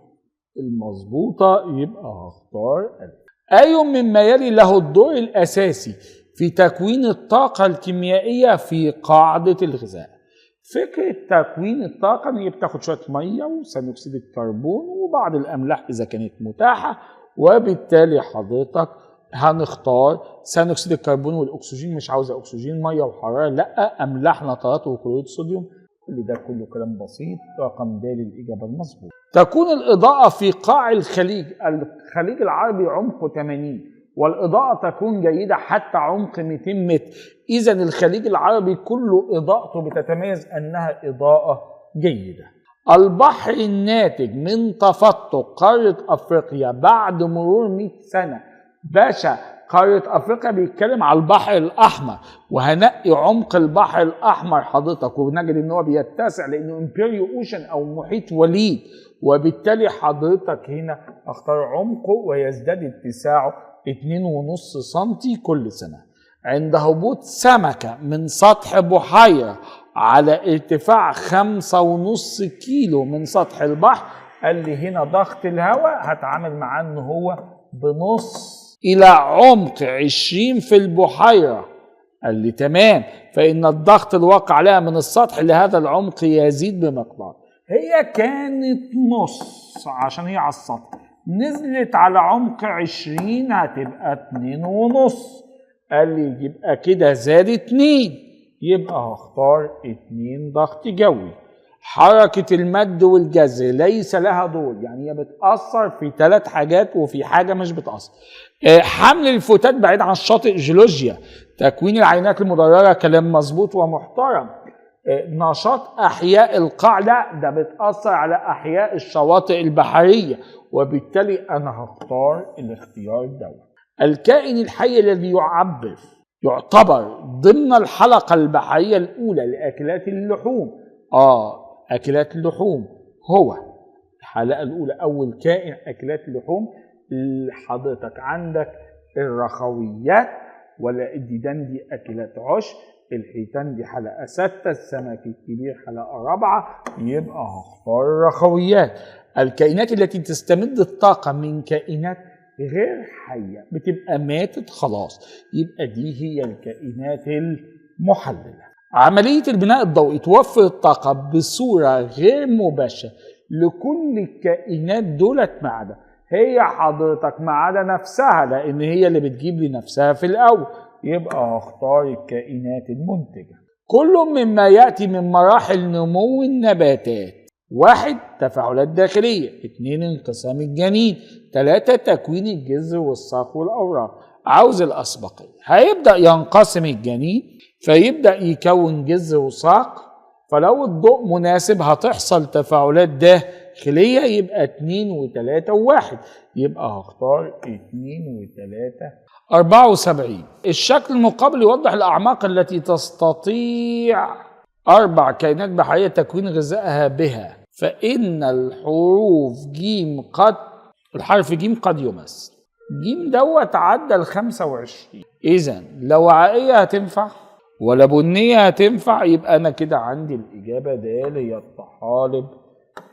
المظبوطة، يبقى هختار ألف. أي مما يلي له الدور الأساسي في تكوين الطاقة الكيميائية في قاعدة الغذاء. فكرة تكوين الطاقة إن هي بتاخد شوية مية وثاني أكسيد الكربون وبعض الأملاح إذا كانت متاحة، وبالتالي حضرتك هنختار ثاني أكسيد الكربون والأكسجين، مش عاوزة أكسجين مية وحرارة، لأ، أملاح نترات وكلوريد صوديوم. كل ده كله كلام بسيط. رقم د الإجابة المظبوطة. تكون الإضاءة في قاع الخليج العربي عمقه 80، والإضاءة تكون جيدة حتى عمق 200 متر، إذا الخليج العربي كله إضاءته بتتميز أنها إضاءة جيدة. البحر الناتج من تفتق قارة أفريقيا بعد مرور 100 سنة باشا قارة افريقيا بيتكلم على البحر الاحمر، وهنقي عمق البحر الاحمر حضرتك ونجد ان هو بيتسع لانه امبيريو اوشن او محيط وليد، وبالتالي حضرتك هنا اختار عمقه ويزداد اتساعه 2.5 سنتي كل سنة. عند هبوط سمكة من سطح بحيرة على ارتفاع 5.5 كيلو من سطح البحر، قال لي هنا ضغط الهواء هتعامل معاه ان هو بنص الى عمق 20 في البحيرة. قال لي تمام، فان الضغط الواقع عليها من السطح لهذا العمق يزيد بمقدار. هي كانت نص عشان هي على السطح، نزلت على عمق 20 هتبقى 2.5. قال لي يبقى كده زاد 2، يبقى هختار 2 ضغط جوي. حركة المد والجزر ليس لها دور، يعني هي بتأثر في 3 حاجات وفي حاجة مش بتأثر. حمل الفتات بعيد عن الشاطئ جيولوجيا. تكوين العينات المدرجة كلام مظبوط ومحترم. نشاط أحياء القاع لا، ده بتأثر على أحياء الشواطئ البحرية، وبالتالي أنا هختار الاختيار دوت. الكائن الحي الذي يعتبر ضمن الحلقة البحرية الأولى لأكلات اللحوم. أكلات اللحوم هو الحلقة الأولى أول كائن أكلات اللحوم. حضرتك عندك الرخويات، ولا الديدان دي أكلات عشب، الحيتان دي حلقة 6، السمك الكبير حلقة 4، يبقى هختار الرخويات. الكائنات التي تستمد الطاقة من كائنات غير حية بتبقى ماتت خلاص، يبقى دي هي الكائنات المحللة. عملية البناء الضوئي توفر الطاقة بصورة غير مباشرة لكل الكائنات دولت ما عدا هي حضرتك، ما عدا نفسها، لأن هي اللي بتجيب لنفسها في الأول، يبقى هختار الكائنات المنتجة. كل مما يأتي من مراحل نمو النباتات: 1 تفاعلات داخلية، 2 انقسام الجنين، 3 تكوين الجذر والساق والأوراق. عاوز الأسبقية. هيبدأ ينقسم الجنين فيبدأ يكون جذر وساق، فلو الضوء مناسب هتحصل تفاعلات داخلية، يبقى 2 و3 و1، يبقى هختار 2 و3. 74. الشكل المقابل يوضح الأعماق التي تستطيع 4 كائنات بحرية تكوين غذائها بها، فإن الحرف ج قد يمثل. ج دوت عدى ال 25. إذا لو عائية هتنفع ولا بنية هتنفع، يبقى أنا كده عندي الإجابة د هي الطحالب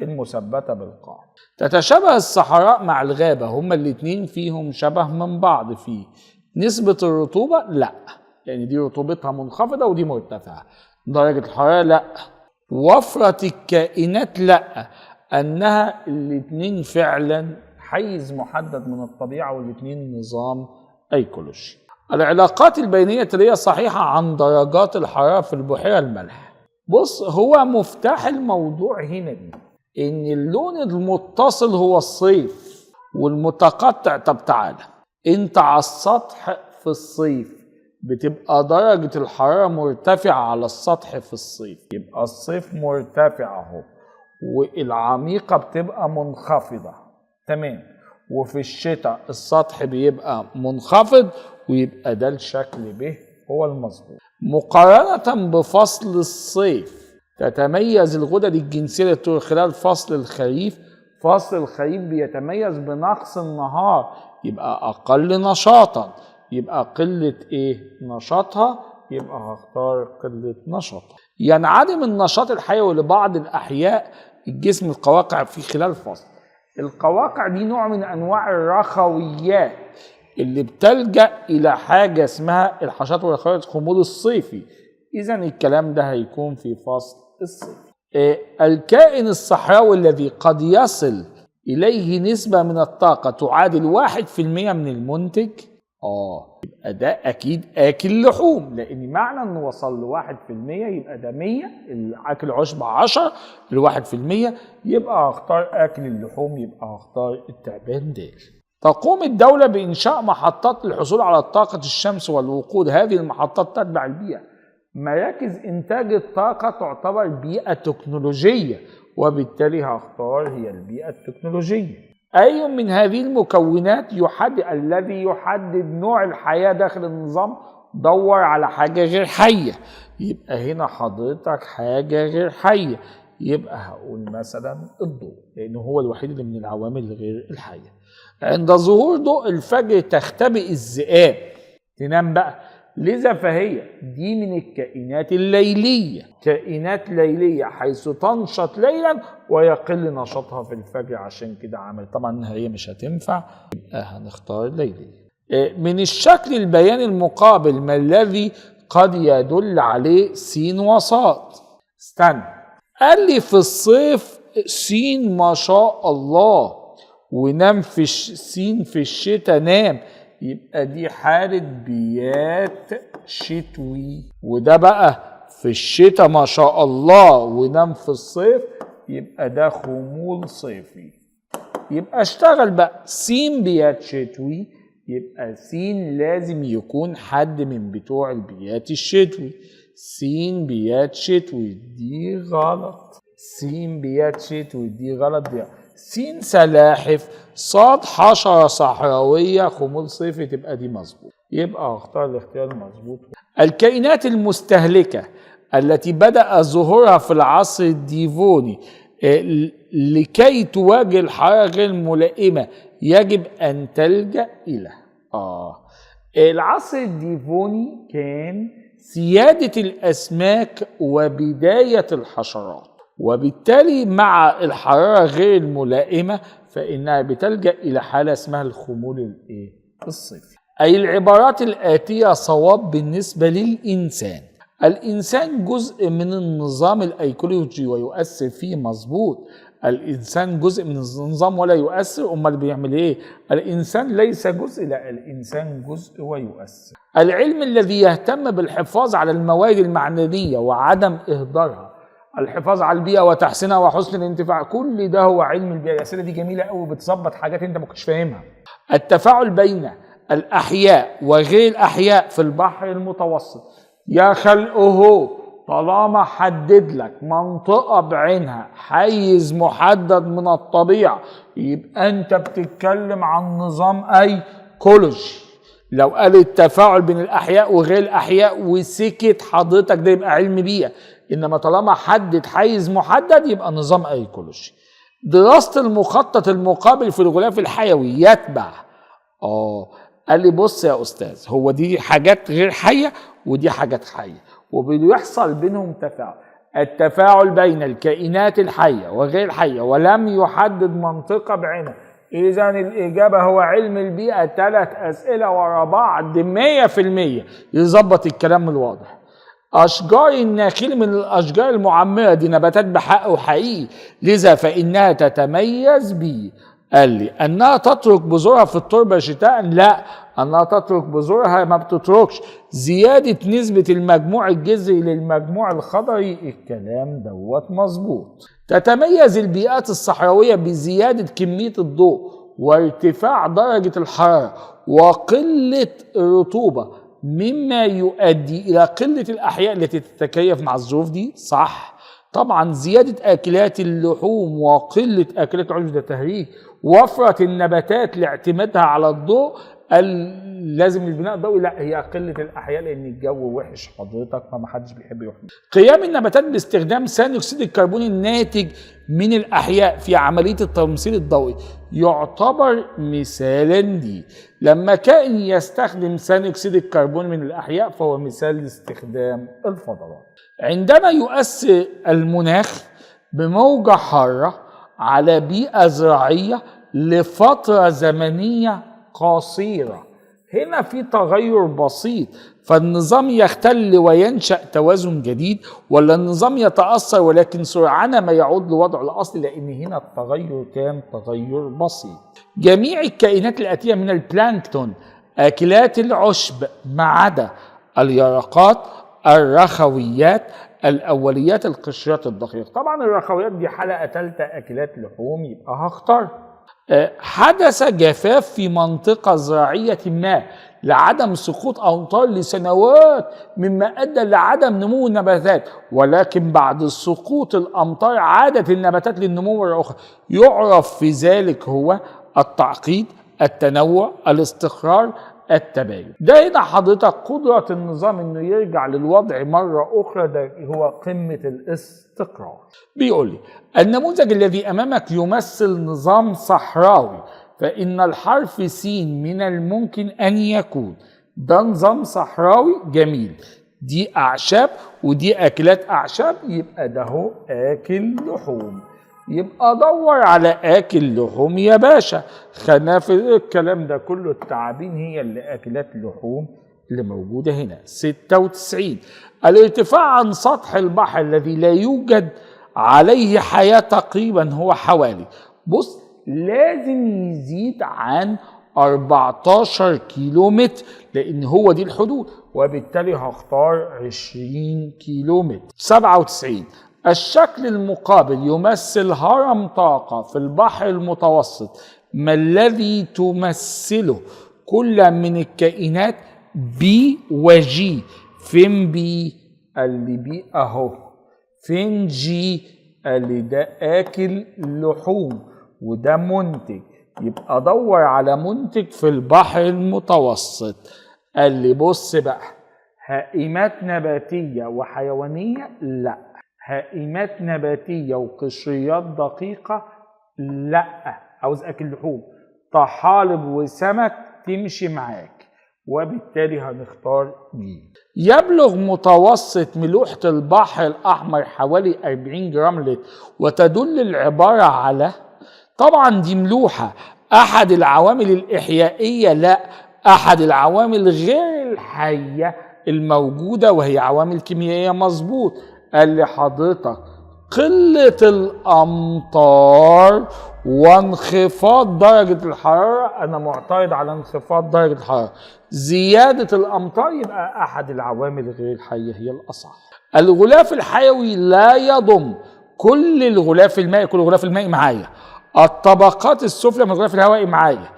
المثبتة بالقاع. تتشابه الصحراء مع الغابة، هما الاتنين فيهم شبه من بعض. فيه نسبة الرطوبة لا، يعني دي رطوبتها منخفضة ودي مرتفعة. درجة الحرارة لا. وفرة الكائنات لا، أنها الاتنين فعلا حيز محدد من الطبيعة والاتنين نظام أيكولوجي. العلاقات البينية التالية صحيحة عن درجات الحرارة في البحيرة الملح. بص، هو مفتاح الموضوع هنا دي ان اللون المتصل هو الصيف والمتقطع. طب تعالى انت على السطح في الصيف بتبقى درجة الحرارة مرتفعة على السطح في الصيف، يبقى الصيف مرتفع اهو، والعميقة بتبقى منخفضة، تمام. وفي الشتاء السطح بيبقى منخفض، ويبقى ده الشكل به هو المظبوط. مقارنة بفصل الصيف تتميز الغدد الجنسية خلال فصل الخريف. فصل الخريف بيتميز بنقص النهار، يبقى أقل نشاطا، يبقى قلة نشاطها، يبقى هختار قلة نشاطها. ينعدم النشاط الحيوي لبعض الأحياء الجسم القواقع في خلال فصل. القواقع دي نوع من أنواع الرخويات اللي بتلجأ إلى حاجة اسمها الحشرات والرخويات الخمول الصيفي. إذا الكلام ده هيكون في فصل الصيف. الكائن الصحراوي الذي قد يصل إليه نسبة من الطاقة تعادل 1% من المنتج، يبقى ده أكيد آكل لحوم، لأن معنى أنه وصل ل1% يبقى ده 100، الأكل عشب 10، ال1% يبقى هختار آكل اللحوم، يبقى هختار التعبان د. تقوم الدولة بإنشاء محطات للحصول على طاقة الشمس والوقود. هذه المحطات تتبع البيئة. مراكز إنتاج الطاقة تعتبر بيئة تكنولوجية، وبالتالي هختار هي البيئة التكنولوجية. أي من هذه المكونات الذي يحدد نوع الحياة داخل النظام؟ دور على حاجة غير حية. يبقى هنا حضرتك حاجة غير حية، يبقى هقول مثلا الضوء، لأنه هو الوحيد اللي من العوامل غير الحية. عند ظهور ضوء الفجر تختبئ الذئاب، تنام بقى. لذا فهي دي من الكائنات الليلية، كائنات ليلية حيث تنشط ليلا ويقل نشاطها في الفجر، عشان كده عمل. طبعا هي مش هتنفع، يبقى هنختار ليلية. من الشكل البياني المقابل ما الذي قد يدل عليه س وصاد؟ استنى، قال لي في الصيف س ما شاء الله، ونام في س في الشتاء نام، يبقى دي حالة بيات شتوي. وده بقى في الشتاء ما شاء الله ونام في الصيف، يبقى ده خمول صيفي. يبقى اشتغل بقى س بيات شتوي، يبقى س لازم يكون حد من بتوع البيات الشتوي. س بيات شتوي دي غلط، س بيات شتوي دي غلط دي. س سلاحف، صاد حشرة صحراوية، خمول صيفي، تبقى دي مظبوط. يبقى هختار الاختيار المظبوط. الكائنات المستهلكة التي بدأ ظهورها في العصر الديفوني لكي تواجه الحرارة غير الملائمة يجب أن تلجأ إلى العصر الديفوني كان سيادة الأسماك وبداية الحشرات، وبالتالي مع الحرارة غير الملائمة فإنها بتلجأ إلى حالة اسمها الخمول الصيفي. أي العبارات الآتية صواب بالنسبة للإنسان. الإنسان جزء من النظام الأيكولوجي ويؤثر فيه، مظبوط. الإنسان جزء من النظام ولا يؤثر، أمال بيعمل إيه؟ الإنسان ليس جزء، لا، الإنسان جزء ويؤثر. العلم الذي يهتم بالحفاظ على الموارد المعدنية وعدم إهدارها، الحفاظ على البيئة وتحسينها وحسن الانتفاع، كل ده هو علم البيئة. الأسئلة دي جميلة قوي، بتظبط حاجات أنت ما كنتش فاهمها. التفاعل بين الأحياء وغير الأحياء في البحر المتوسط، يا خلقه طالما حدد لك منطقة بعينها، حيز محدد من الطبيعة، يبقى أنت بتتكلم عن نظام أيكولوجي. لو قال التفاعل بين الأحياء وغير الأحياء وسكت حضرتك، ده يبقى علم بيئة. إنما طالما حدد حيز محدد يبقى نظام أيكولوجي. دراسة المخطط المقابل في الغلاف الحيوي يتبع قال لي بص يا أستاذ، هو دي حاجات غير حية ودي حاجات حية، وبيحصل بينهم تفاعل. التفاعل بين الكائنات الحية وغير الحية ولم يحدد منطقة بعينها. إذا الإجابة هو علم البيئة. 3 أسئلة ورا بعض 100% يظبط الكلام الواضح. أشجار النخيل من الأشجار المعمرة، دي نباتات بحق وحقيقي، لذا فإنها تتميز ب، قال لي أنها تترك بذورها في التربة شتاء، لا، أنها تترك بذورها ما بتتركش. زيادة نسبة المجموع الجذري للمجموع الخضري، الكلام دوت مظبوط. تتميز البيئات الصحراوية بزيادة كمية الضوء وارتفاع درجة الحرارة وقلة الرطوبة، مما يؤدي إلى قلة الأحياء التي تتكيف مع الظروف دي، صح؟ طبعا زيادة أكلات اللحوم وقلة أكلات العشب، ده تهريج. وفرة النباتات لاعتمادها على الضوء، لازم البناء الضوئي، لا، هي قلة الأحياء لأن الجو وحش حضرتك، فما حدش بيحب يروح. قيام النباتات باستخدام ثاني أكسيد الكربون الناتج من الأحياء في عملية التمثيل الضوئي يعتبر مثالا دي. لما كائن يستخدم ثاني أكسيد الكربون من الأحياء فهو مثال لاستخدام الفضلات. عندما يؤثر المناخ بموجة حارة على بيئة زراعية لفترة زمنية قصيرة، هنا في تغير بسيط، فالنظام يختل وينشأ توازن جديد، ولا النظام يتأثر ولكن سرعان ما يعود لوضعه الأصلي، لأن هنا التغير كان تغير بسيط. جميع الكائنات الآتية من البلانكتون آكلات العشب ما عدا اليرقات، الرخويات، الأوليات، القشرات الدقيقة. طبعا الرخويات دي حلقة 3 أكلات لحوم، يبقى هختار. حدث جفاف في منطقة زراعية ما لعدم سقوط أمطار لسنوات، مما أدى لعدم نمو النباتات، ولكن بعد سقوط الأمطار عادت النباتات للنمو مرة أخرى. يعرف في ذلك هو التعقيد، التنوع، الاستقرار، التباين. ده هنا حضرتك قدرة النظام انه يرجع للوضع مرة اخرى، ده هو قمة الاستقرار. بيقول لي النموذج الذي امامك يمثل نظام صحراوي، فان الحرف س من الممكن ان يكون. ده نظام صحراوي جميل، دي اعشاب ودي اكلات اعشاب، يبقى ده هو اكل لحوم. يبقى دور على اكل لحوم يا باشا. خلينا في الكلام ده كله، التعابين هي اللي اكلات لحوم اللي موجوده هنا. 96 الارتفاع عن سطح البحر الذي لا يوجد عليه حياه تقريبا هو حوالي، بص لازم يزيد عن 14 كيلومتر لان هو دي الحدود، وبالتالي هختار 20 كيلومتر. 97 الشكل المقابل يمثل هرم طاقة في البحر المتوسط، ما الذي تمثله كل من الكائنات بي وجي. فين بي؟ اللي بي اهو. فين جي؟ اللي ده اكل لحوم وده منتج، يبقى دور على منتج في البحر المتوسط. قال لي بص بقى، هائمات نباتية وحيوانية؟ لا. هائمات نباتية وقشريات دقيقة؟ لا. عاوز اكل لحوم. طحالب وسمك تمشي معاك، وبالتالي هنختار دي. يبلغ متوسط ملوحة البحر الأحمر حوالي 40 جرام لتر، وتدل العبارة على، طبعا دي ملوحة، أحد العوامل الإحيائية؟ لا، أحد العوامل غير الحية الموجودة وهي عوامل كيميائية. مظبوط. قال لي حضرتك قلة الأمطار وانخفاض درجة الحرارة، أنا معترض على انخفاض درجة الحرارة. زيادة الأمطار يبقى أحد العوامل غير الحية هي الأصح. الغلاف الحيوي لا يضم كل الغلاف المائي، كل الغلاف المائي معايا، الطبقات السفلى من الغلاف الهوائي معايا،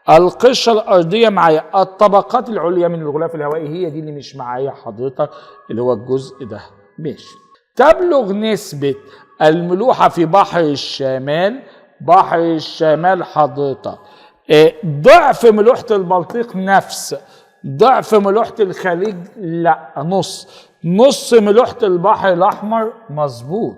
القشرة الأرضية معايا، الطبقات العليا من الغلاف الهوائي هي دي اللي مش معايا حضرتك، اللي هو الجزء ده. ماشي. تبلغ نسبة الملوحة في بحر الشمال، بحر الشمال حضرتك ضعف ملوحة البلطيق؟ نفس. ضعف ملوحة الخليج؟ لا، نص ملوحة البحر الأحمر؟ مظبوط.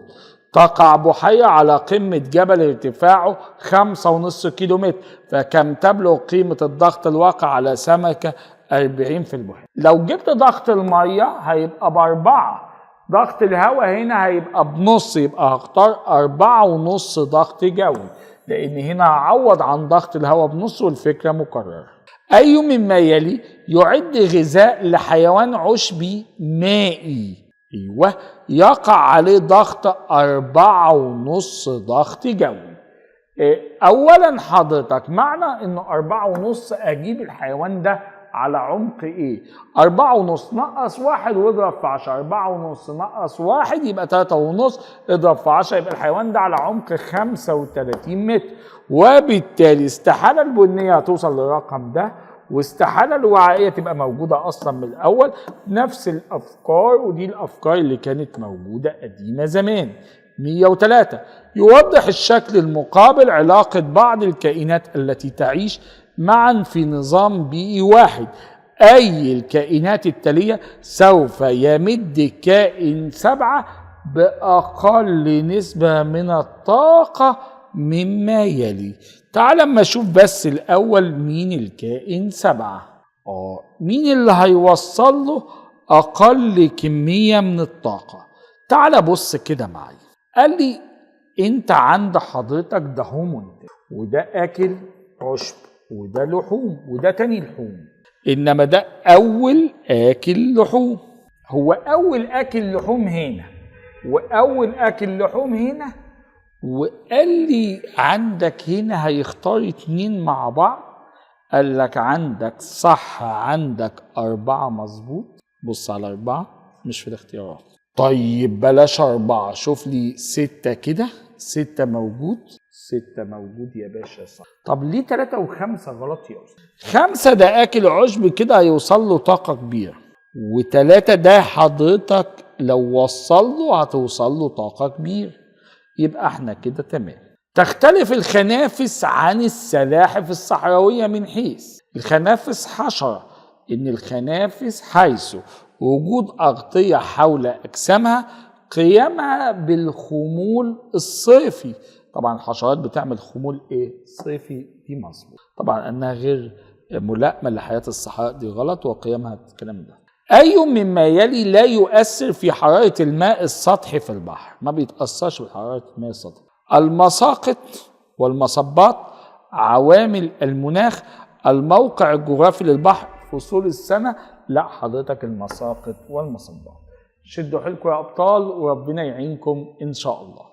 تقع بحيرة على قمة جبل ارتفاعه 5.5 كيلومتر، فكم تبلغ قيمة الضغط الواقع على سمكة 40 في البحيرة؟ لو جبت ضغط المية هيبقى ب4، ضغط الهواء هنا هيبقى بنص، يبقى هختار 4.5 ضغط جوي، لأن هنا هعوض عن ضغط الهواء بنص والفكرة مكررة. أي مما يلي يعد غذاء لحيوان عشبي مائي؟ ايوه، يقع عليه ضغط 4.5 ضغط جوي. اولا حضرتك معنى انه 4.5 اجيب الحيوان ده على عمق ايه؟ 4.5 نقص 1 واضرب في 10، 4.5 نقص 1 يبقى 3.5، اضرب في 10 يبقى الحيوان ده على عمق 35 متر، وبالتالي استحالة البنية هتوصل للرقم ده، واستحالة الوعائية تبقى موجودة أصلا من الأول. نفس الأفكار، ودي الأفكار اللي كانت موجودة قديمة زمان. 103 يوضح الشكل المقابل علاقة بعض الكائنات التي تعيش معا في نظام بيئي واحد. أي الكائنات التالية سوف يمد كائن 7 بأقل نسبة من الطاقة مما يلي؟ تعال اما اشوف بس الاول مين الكائن 7. مين اللي هيوصل له اقل كمية من الطاقة؟ تعال بص كده معايا. قال لي انت عند حضرتك ده هومونت، وده اكل عشب، وده لحوم، وده تاني لحوم، انما ده اول اكل لحوم. هو اول اكل لحوم هنا واول اكل لحوم هنا، وقال لي عندك هنا هيختار 2 مع بعض. قال لك عندك صح، عندك 4 مظبوط. بص على 4 مش في الاختيارات. طيب بلاش 4، شوف لي 6 كده. 6 موجود، 6 موجود يا باشا صح. طب ليه 3 و5 غلط يا أستاذ؟ 5 ده أكل عشب كده هيوصل له طاقة كبيرة، و3 ده حضرتك لو وصل له هتوصل له طاقة كبيرة، يبقى احنا كده تمام. تختلف الخنافس عن السلاحف الصحراوية من حيث الخنافس حشرة، إن الخنافس حيث وجود أغطية حول أجسامها قيامها بالخمول الصيفي. طبعا الحشرات بتعمل خمول صيفي، دي مظبوط. طبعا أنها غير ملائمة لحياة الصحراء دي غلط، وقيامها الكلام ده. أي مما يلي لا يؤثر في حرارة الماء السطحي في البحر؟ ما بيتأثرش بحرارة الماء السطحي. المساقط والمصبات، عوامل المناخ، الموقع الجغرافي للبحر، فصول السنة. لا حضرتك المساقط والمصبات. شدوا حيلكم يا أبطال وربنا يعينكم إن شاء الله.